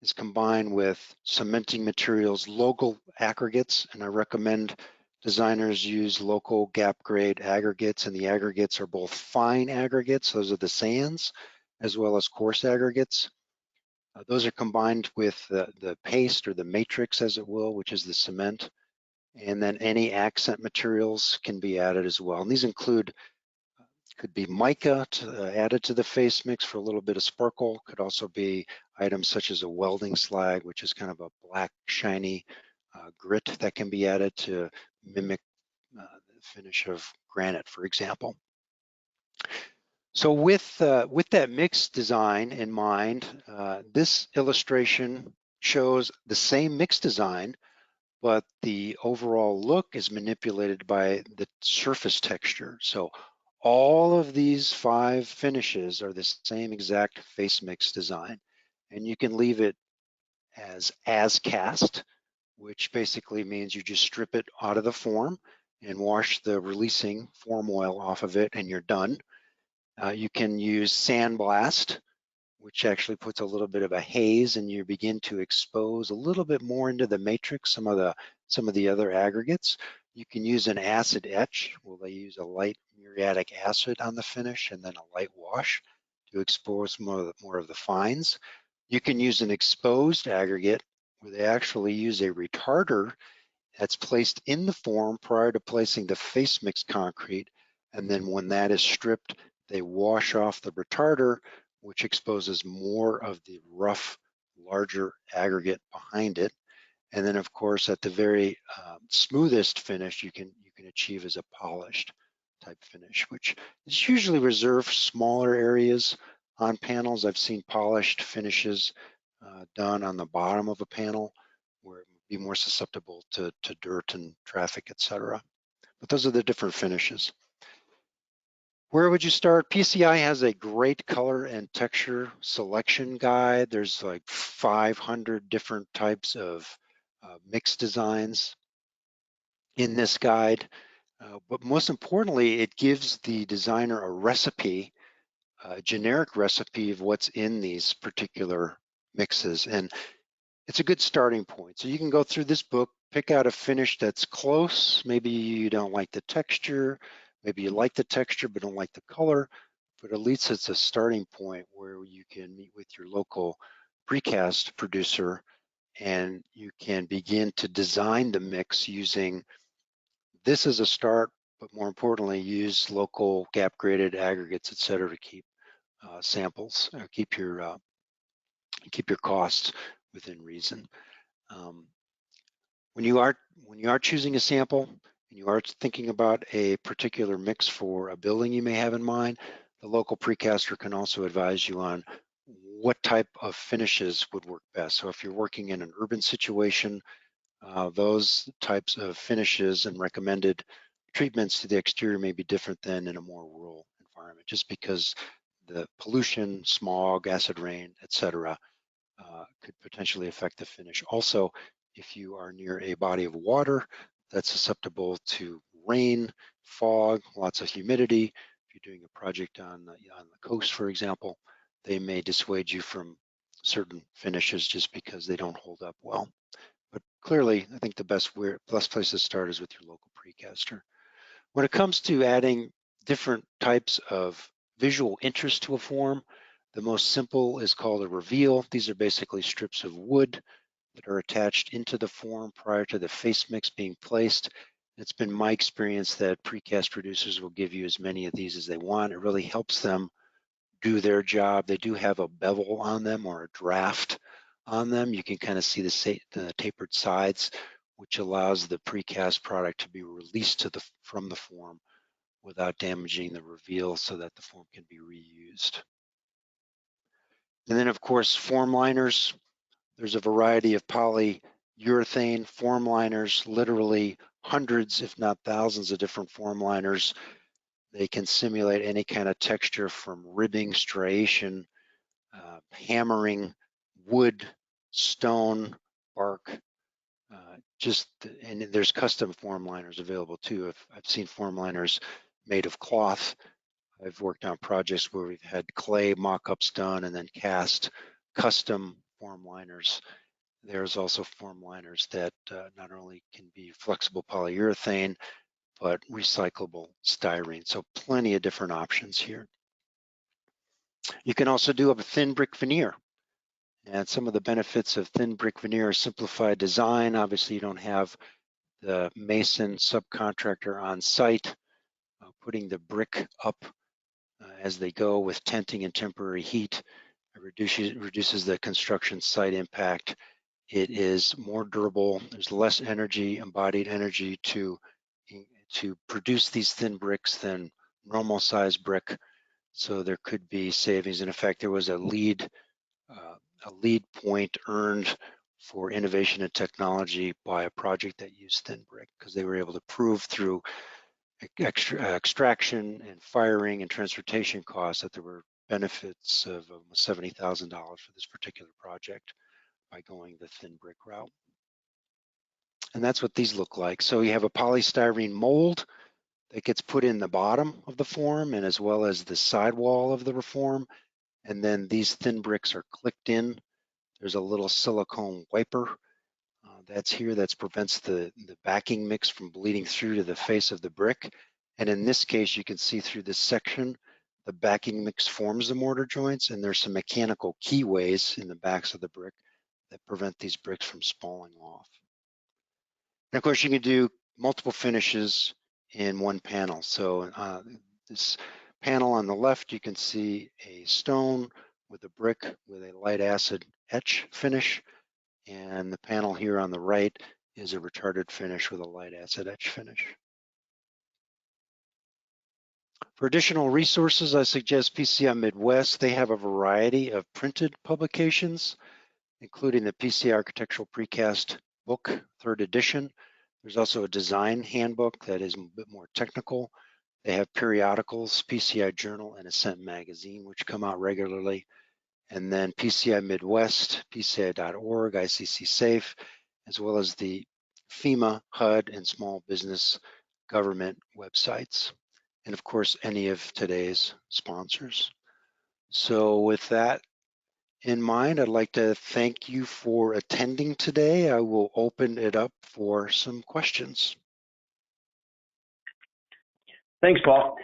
Speaker 3: is combined with cementing materials, local aggregates, and I recommend designers use local gap grade aggregates, and the aggregates are both fine aggregates, those are the sands, as well as coarse aggregates. Those are combined with the paste or the matrix, as it will, which is the cement. And then any accent materials can be added as well. And these include Could be mica added to the face mix for a little bit of sparkle. Could also be items such as a welding slag, which is kind of a black, shiny grit that can be added to mimic the finish of granite, for example. So with that mix design in mind, this illustration shows the same mix design, but the overall look is manipulated by the surface texture. So all of these 5 finishes are the same exact face mix design, and you can leave it as cast, which basically means you just strip it out of the form and wash the releasing form oil off of it, and you're done. You can use sandblast, which actually puts a little bit of a haze, and you begin to expose a little bit more into the matrix some of the other aggregates. You can use an acid etch, where they use a light muriatic acid on the finish and then a light wash to expose more of the fines. You can use an exposed aggregate, where they actually use a retarder that's placed in the form prior to placing the face mix concrete, and then when that is stripped, they wash off the retarder, which exposes more of the rough, larger aggregate behind it. And then, of course, at the very smoothest finish, you can achieve as a polished type finish, which is usually reserved for smaller areas on panels. I've seen polished finishes done on the bottom of a panel, where it would be more susceptible to dirt and traffic, etc. But those are the different finishes. Where would you start? PCI has a great color and texture selection guide. There's like 500 different types of mix designs in this guide. But most importantly, it gives the designer a recipe, a generic recipe of what's in these particular mixes. And it's a good starting point. So you can go through this book, pick out a finish that's close. Maybe you don't like the texture, maybe you like the texture but don't like the color, but at least it's a starting point where you can meet with your local precast producer and you can begin to design the mix using this as a start, but more importantly, use local gap graded aggregates, et cetera, to keep samples, or keep your costs within reason. When you are choosing a sample and you are thinking about a particular mix for a building you may have in mind, the local precaster can also advise you on what type of finishes would work best. So if you're working in an urban situation, those types of finishes and recommended treatments to the exterior may be different than in a more rural environment, just because the pollution, smog, acid rain, etc., could potentially affect the finish. Also, if you are near a body of water that's susceptible to rain, fog, lots of humidity, if you're doing a project on the coast, for example, they may dissuade you from certain finishes just because they don't hold up well. But clearly, I think the best place to start is with your local precaster. When it comes to adding different types of visual interest to a form, the most simple is called a reveal. These are basically strips of wood that are attached into the form prior to the face mix being placed. It's been my experience that precast producers will give you as many of these as they want. It really helps them do their job. They do have a bevel on them or a draft on them. You can kind of see the tapered sides, which allows the precast product to be released from the form without damaging the reveal, so that the form can be reused. And then, of course, form liners. There's a variety of polyurethane form liners, literally hundreds, if not thousands, of different form liners. They can simulate any kind of texture, from ribbing, striation, hammering, wood, stone, bark. And there's custom form liners available too. I've seen form liners made of cloth. I've worked on projects where we've had clay mock-ups done and then cast custom form liners. There's also form liners that not only can be flexible polyurethane, but recyclable styrene. So plenty of different options here. You can also do a thin brick veneer. And some of the benefits of thin brick veneer are simplified design. Obviously, you don't have the mason subcontractor on site putting the brick up as they go with tenting and temporary heat. It reduces the construction site impact. It is more durable. There's less energy, embodied energy to produce these thin bricks than normal size brick. So there could be savings. And in fact, there was a lead point earned for innovation and technology by a project that used thin brick, because they were able to prove through extraction and firing and transportation costs that there were benefits of almost $70,000 for this particular project by going the thin brick route. And that's what these look like. So you have a polystyrene mold that gets put in the bottom of the form, and as well as the sidewall of the form. And then these thin bricks are clicked in. There's a little silicone wiper that's here that prevents the backing mix from bleeding through to the face of the brick. And in this case, you can see through this section, the backing mix forms the mortar joints, and there's some mechanical keyways in the backs of the brick that prevent these bricks from spalling off. And of course, you can do multiple finishes in one panel. So this panel on the left, you can see a stone with a brick with a light acid etch finish. And the panel here on the right is a retarded finish with a light acid etch finish. For additional resources, I suggest PCI Midwest. They have a variety of printed publications, including the PCI Architectural Precast book, 3rd edition. There's also a design handbook that is a bit more technical. They have periodicals, PCI Journal and Ascent Magazine, which come out regularly. And then PCI Midwest, PCI.org, ICC Safe, as well as the FEMA, HUD, and small business government websites. And of course, any of today's sponsors. So with that in mind, I'd like to thank you for attending today. I will open it up for some questions.
Speaker 1: Thanks, Paul.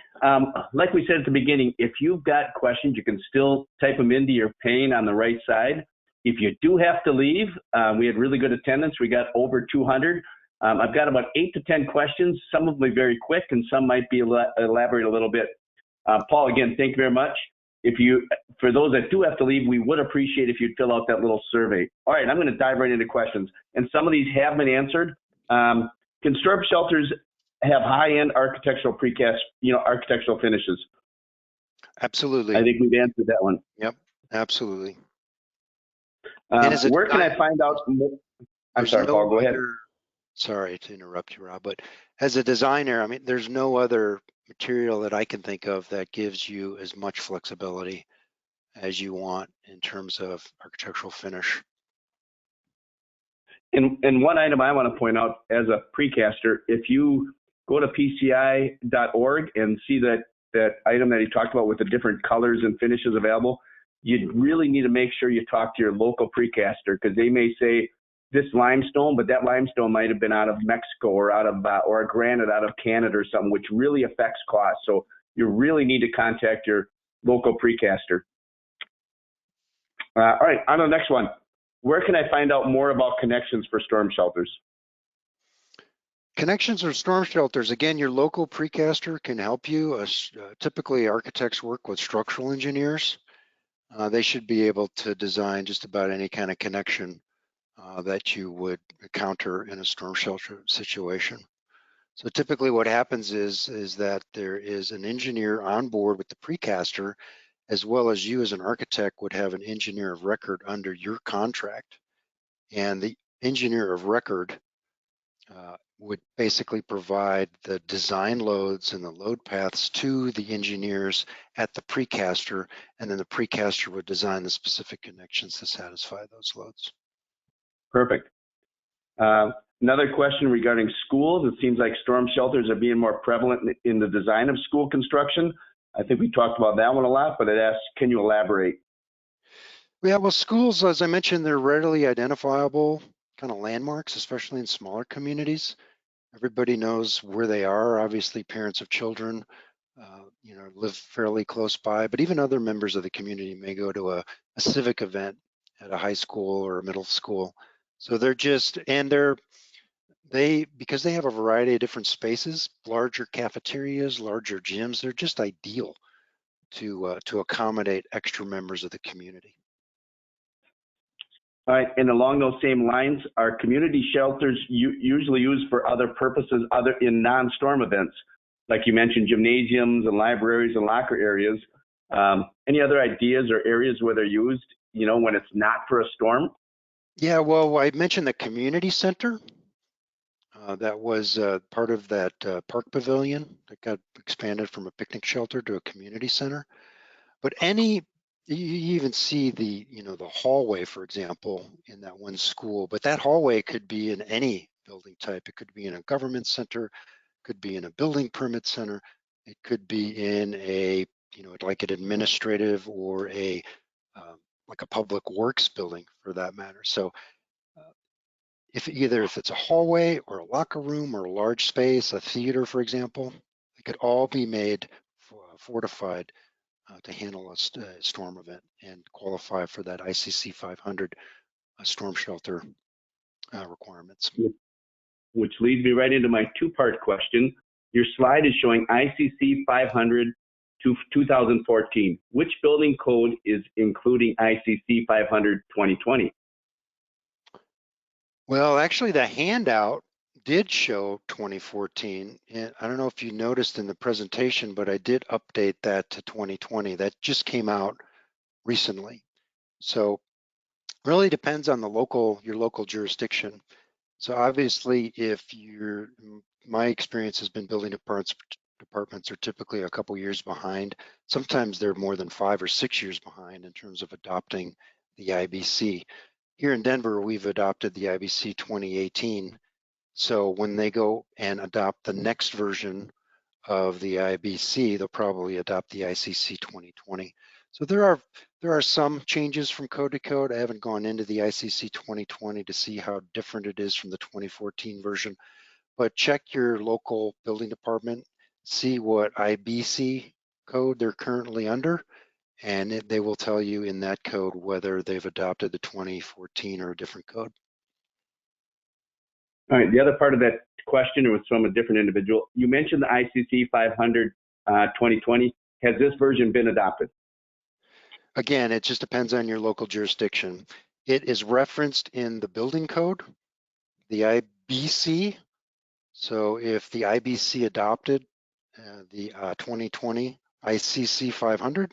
Speaker 1: Like we said at the beginning, if you've got questions, you can still type them into your pane on the right side. If you do have to leave, we had really good attendance. We got over 200. I've got about 8 to 10 questions. Some of them are very quick, and some might be elaborate a little bit. Paul, again, thank you very much. For those that do have to leave, we would appreciate if you'd fill out that little survey. All right, I'm going to dive right into questions, and some of these have been answered. Can storm shelters have high-end architectural precast, architectural finishes?
Speaker 3: Absolutely.
Speaker 1: I think we've answered that one.
Speaker 3: Yep, absolutely.
Speaker 1: Where can I find out more? I'm sorry, Paul, go ahead.
Speaker 3: Sorry to interrupt you, Rob, but as a designer, I mean, there's no other material that I can think of that gives you as much flexibility as you want in terms of architectural finish.
Speaker 1: And one item I want to point out as a precaster, if you go to PCI.org and see that item that he talked about with the different colors and finishes available, you really need to make sure you talk to your local precaster, because they may say this limestone, but that limestone might have been out of Mexico or or a granite out of Canada or something, which really affects cost. So you really need to contact your local precaster. All right, on to the next one. Where can I find out more about connections for storm shelters?
Speaker 3: Connections or storm shelters, again, your local precaster can help you. Typically, architects work with structural engineers. They should be able to design just about any kind of connection that you would encounter in a storm shelter situation. So typically what happens is that there is an engineer on board with the precaster, as well as you as an architect would have an engineer of record under your contract. And the engineer of record would basically provide the design loads and the load paths to the engineers at the precaster, and then the precaster would design the specific connections to satisfy those loads.
Speaker 1: Perfect. Another question regarding schools. It seems like storm shelters are being more prevalent in the design of school construction. I think we talked about that one a lot, but it asks, can you elaborate?
Speaker 3: Yeah, well, schools, as I mentioned, they're readily identifiable kind of landmarks, especially in smaller communities. Everybody knows where they are. Obviously, parents of children, live fairly close by, but even other members of the community may go to a civic event at a high school or a middle school. So because they have a variety of different spaces, larger cafeterias, larger gyms, they're just ideal to accommodate extra members of the community.
Speaker 1: All right, and along those same lines, are community shelters usually used for other purposes other in non-storm events? Like you mentioned, gymnasiums and libraries and locker areas. Any other ideas or areas where they're used, you know, when it's not for a storm?
Speaker 3: Yeah, well, I mentioned the community center. That was part of that park pavilion that got expanded from a picnic shelter to a community center. But you even see the, you know, the hallway, for example, in that one school, but that hallway could be in any building type. It could be in a government center, could be in a building permit center. It could be in a, you know, like an administrative or a, like a public works building for that matter. So if it's a hallway or a locker room or a large space, a theater, for example, it could all be made fortified to handle a storm event and qualify for that ICC 500 storm shelter requirements.
Speaker 1: Which leads me right into my two-part question. Your slide is showing ICC 500 to 2014. Which building code is including ICC 500 2020?
Speaker 3: Well, actually, the handout did show 2014. And I don't know if you noticed in the presentation, but I did update that to 2020. That just came out recently. So really depends on your local jurisdiction. So obviously, my experience has been building departments are typically a couple years behind. Sometimes they're more than 5 or 6 years behind in terms of adopting the IBC. Here in Denver, we've adopted the IBC 2018. So when they go and adopt the next version of the IBC, they'll probably adopt the ICC 2020. So there are some changes from code to code. I haven't gone into the ICC 2020 to see how different it is from the 2014 version, but check your local building department, see what IBC code they're currently under, and they will tell you in that code whether they've adopted the 2014 or a different code.
Speaker 1: All right, the other part of that question was from a different individual. You mentioned the ICC 500 2020. Has this version been adopted?
Speaker 3: Again, it just depends on your local jurisdiction. It is referenced in the building code, the IBC. So if the IBC adopted the 2020 ICC 500,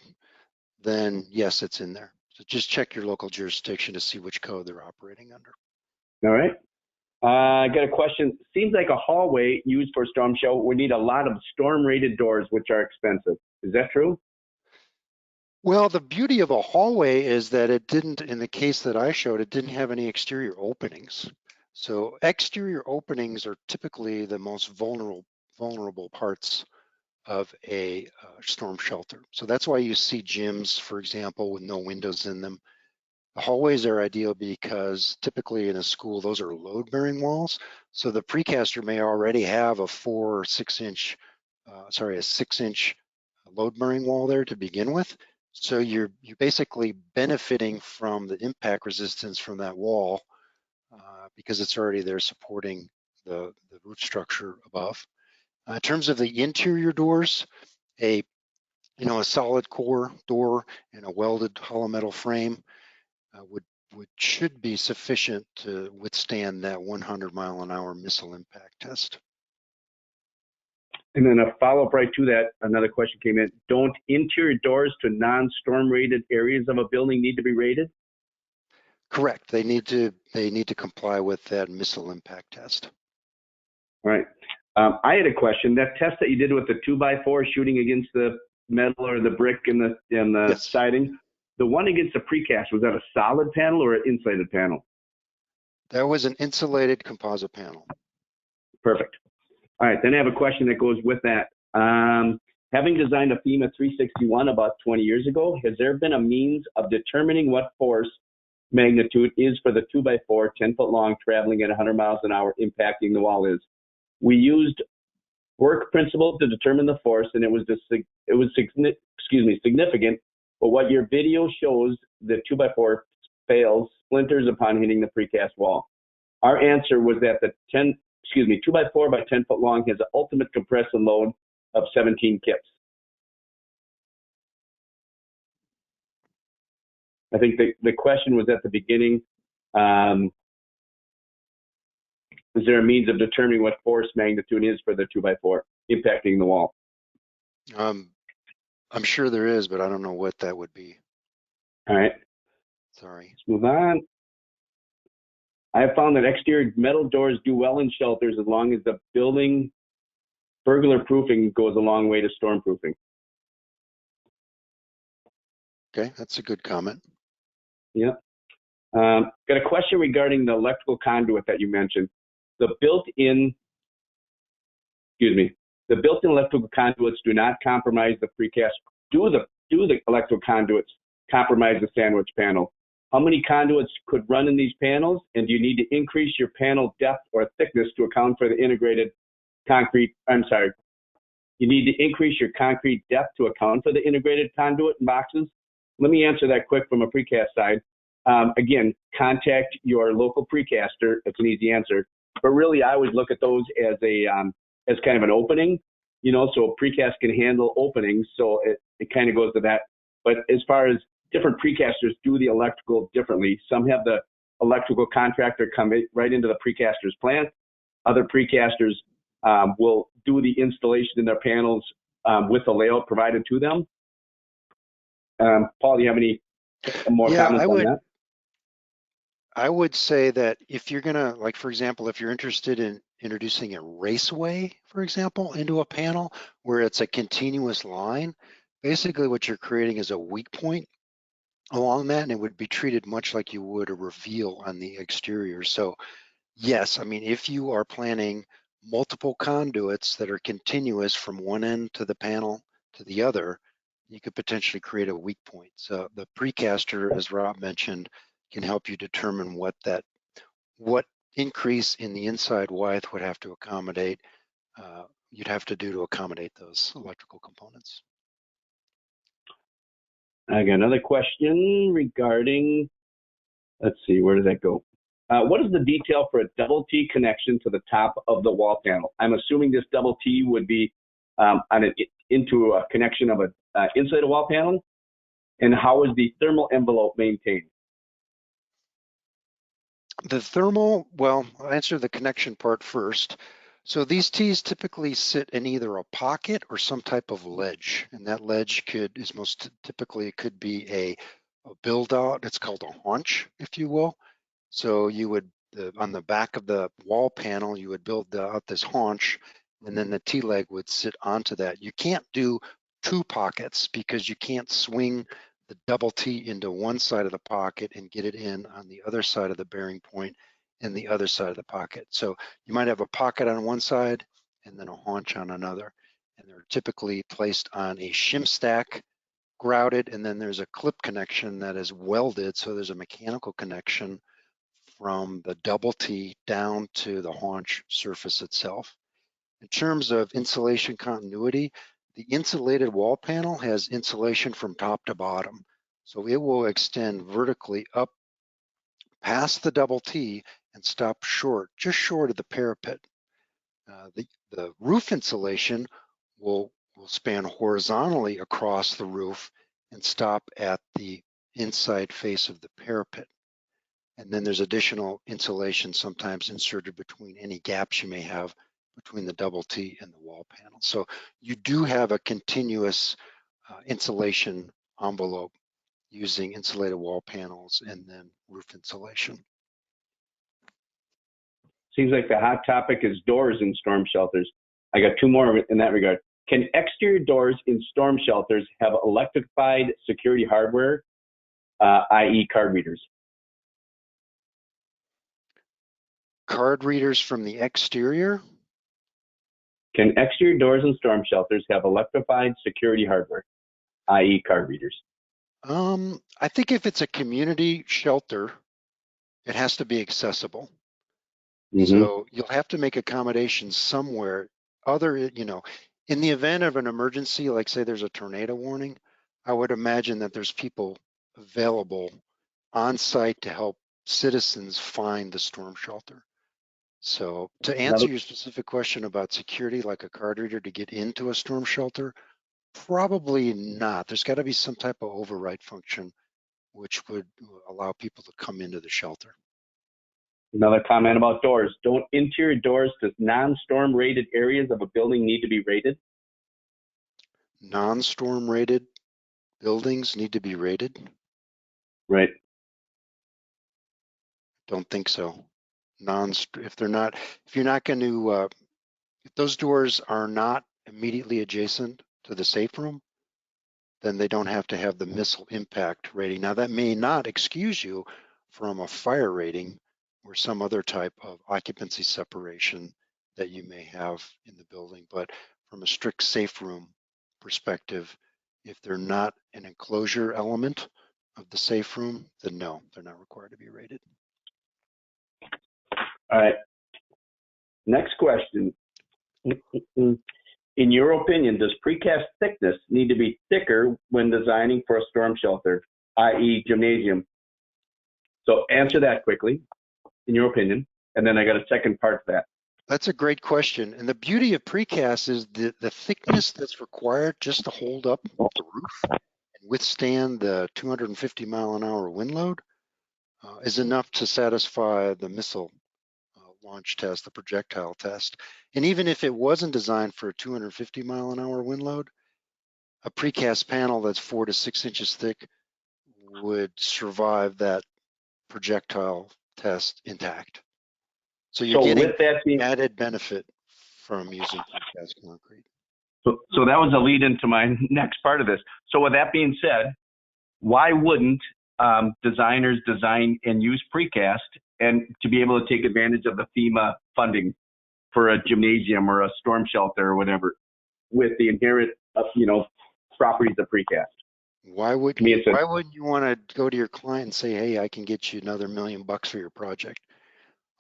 Speaker 3: then yes, it's in there. So just check your local jurisdiction to see which code they're operating under.
Speaker 1: All right. I got a question. Seems like a hallway used for storm shelter would need a lot of storm-rated doors, which are expensive. Is that true?
Speaker 3: Well, the beauty of a hallway is that it didn't, in the case that I showed, it didn't have any exterior openings. So exterior openings are typically the most vulnerable parts of a storm shelter. So that's why you see gyms, for example, with no windows in them. The hallways are ideal because typically in a school, those are load-bearing walls. So the Precaster may already have a 4 or 6 inch, a 6-inch load-bearing wall there to begin with. So you're basically benefiting from the impact resistance from that wall because it's already there supporting the roof structure above. In terms of the interior doors, a solid core door and a welded hollow metal frame should be sufficient to withstand that 100-mile-an-hour missile impact test.
Speaker 1: And then a follow-up right to that, another question came in. Don't interior doors to non-storm rated areas of a building need to be rated?
Speaker 3: Correct. They need to comply with that missile impact test.
Speaker 1: All right. I had a question. That test that you did with the 2x4 shooting against the metal or the brick in the
Speaker 3: Yes.
Speaker 1: siding, the one against the precast, was that a solid panel or an insulated panel?
Speaker 3: That was an insulated composite panel.
Speaker 1: Perfect. All right, then I have a question that goes with that. Having designed a FEMA 361 about 20 years ago, has there been a means of determining what force magnitude is for the 2x4, 10-foot long, traveling at 100 miles an hour, impacting the wall is? We used work principle to determine the force, and it was significant. But what your video shows, the 2x4 fails, splinters upon hitting the precast wall. Our answer was that the 2x4 by 10-foot long has an ultimate compressive load of 17 kips. I think the question was at the beginning, is there a means of determining what force magnitude is for the 2x4 impacting the wall?
Speaker 3: I'm sure there is, but I don't know what that would be.
Speaker 1: All right.
Speaker 3: Sorry.
Speaker 1: Let's move on. I have found that exterior metal doors do well in shelters as long as the building burglar proofing goes a long way to storm proofing.
Speaker 3: Okay, that's a good comment.
Speaker 1: Yep. Got a question regarding the electrical conduit that you mentioned. The built-in electrical conduits do not compromise the precast. Do the electrical conduits compromise the sandwich panel? How many conduits could run in these panels, and do you need to increase your panel depth or thickness to account for the integrated concrete? I'm sorry. You need to increase your concrete depth to account for the integrated conduit and boxes. Let me answer that quick from a precast side. Again, contact your local precaster. It's an easy answer. But really, I would look at those as as kind of an opening, so precast can handle openings. So it kind of goes to that. But as far as different precasters do the electrical differently, some have the electrical contractor come right into the precaster's plant. Other precasters will do the installation in their panels with the layout provided to them. Paul, do you have any more comments on that?
Speaker 3: I would say that if you're gonna, like, for example, if you're interested in introducing a raceway, for example, into a panel where it's a continuous line, basically what you're creating is a weak point along that, and it would be treated much like you would a reveal on the exterior. So yes, I mean, if you are planning multiple conduits that are continuous from one end to the panel to the other, you could potentially create a weak point. So the precaster, as Rob mentioned, can help you determine what increase in the inside width would have to accommodate, you'd have to do to accommodate those electrical components.
Speaker 1: I got another question regarding, let's see, where did that go? What is the detail for a double T connection to the top of the wall panel? I'm assuming this double T would be into a connection of an insulated wall panel. And how is the thermal envelope maintained?
Speaker 3: The thermal, well, I'll answer the connection part first. So these T's typically sit in either a pocket or some type of ledge, and that ledge is most typically, it could be a build out. It's called a haunch, if you will. So you would, on the back of the wall panel, you would build out this haunch, and then the T-leg would sit onto that. You can't do two pockets because you can't swing the double T into one side of the pocket and get it in on the other side of the bearing point and the other side of the pocket. So you might have a pocket on one side and then a haunch on another. And they're typically placed on a shim stack, grouted, and then there's a clip connection that is welded. So there's a mechanical connection from the double T down to the haunch surface itself. In terms of insulation continuity, the insulated wall panel has insulation from top to bottom. So it will extend vertically up past the double T and stop just short of the parapet. The roof insulation will span horizontally across the roof and stop at the inside face of the parapet. And then there's additional insulation sometimes inserted between any gaps you may have between the double T and the wall panel. So you do have a continuous insulation envelope using insulated wall panels and then roof insulation.
Speaker 1: Seems like the hot topic is doors in storm shelters. I got two more in that regard. Can exterior doors in storm shelters have electrified security hardware, i.e. card readers?
Speaker 3: Card readers from the exterior?
Speaker 1: Can exterior doors in storm shelters have electrified security hardware, i.e. card readers?
Speaker 3: I think if it's a community shelter, it has to be accessible. So you'll have to make accommodations somewhere in the event of an emergency, like say there's a tornado warning, I would imagine that there's people available on site to help citizens find the storm shelter. So to answer your specific question about security, like a card reader to get into a storm shelter, probably not. There's got to be some type of override function which would allow people to come into the shelter.
Speaker 1: Another comment about doors. Don't interior doors to non-storm rated areas of a building need to be rated?
Speaker 3: Non-storm rated buildings need to be rated?
Speaker 1: Right.
Speaker 3: Don't think so. If you're not going to, if those doors are not immediately adjacent to the safe room, then they don't have to have the missile impact rating. Now that may not excuse you from a fire rating or some other type of occupancy separation that you may have in the building, but from a strict safe room perspective, if they're not an enclosure element of the safe room, then no, they're not required to be rated.
Speaker 1: All right. Next question. In your opinion, does precast thickness need to be thicker when designing for a storm shelter, i.e. gymnasium? So answer that quickly, in your opinion, and then I got a second part to that.
Speaker 3: That's a great question. And the beauty of precast is the thickness that's required just to hold up the roof and withstand the 250 mile an hour wind load is enough to satisfy the missile launch test, the projectile test. And even if it wasn't designed for a 250 mile an hour wind load, a precast panel that's 4 to 6 inches thick would survive that projectile test intact. So you're getting added benefit from using precast concrete.
Speaker 1: So that was a lead into my next part of this. So with that being said, why wouldn't designers design and use precast and to be able to take advantage of the FEMA funding for a gymnasium or a storm shelter or whatever with the inherent, properties of precast?
Speaker 3: Why wouldn't you want to go to your client and say, hey, I can get you another $1 million for your project?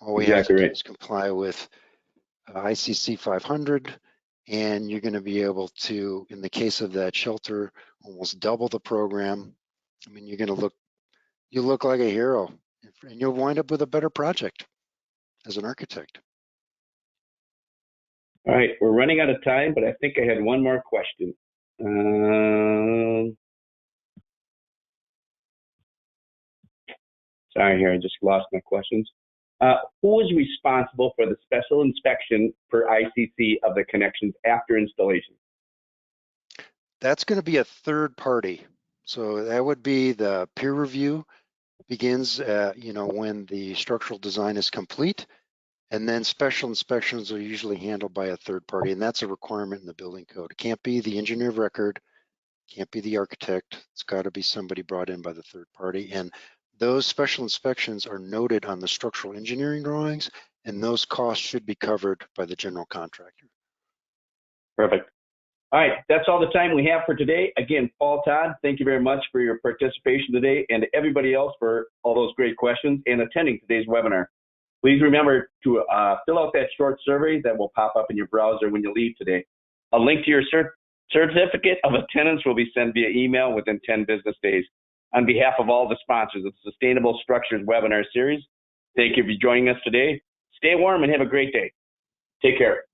Speaker 3: All we have to do is comply with ICC 500, and you're going to be able to, in the case of that shelter, almost double the program. I mean, you're going to look like a hero, and you'll wind up with a better project as an architect.
Speaker 1: All right, we're running out of time, but I think I had one more question. Sorry, here I just lost my questions. Who is responsible for the special inspection per ICC of the connections after installation?
Speaker 3: That's going to be a third party. So that would be the peer review begins, when the structural design is complete, and then special inspections are usually handled by a third party, and that's a requirement in the building code. It can't be the engineer of record, can't be the architect. It's got to be somebody brought in by the third party, and those special inspections are noted on the structural engineering drawings, and those costs should be covered by the general contractor.
Speaker 1: Perfect. All right, that's all the time we have for today. Again, Paul, Todd, thank you very much for your participation today, and to everybody else for all those great questions and attending today's webinar. Please remember to fill out that short survey that will pop up in your browser when you leave today. A link to your certificate of attendance will be sent via email within 10 business days. On behalf of all the sponsors of the Sustainable Structures webinar series, thank you for joining us today. Stay warm and have a great day. Take care.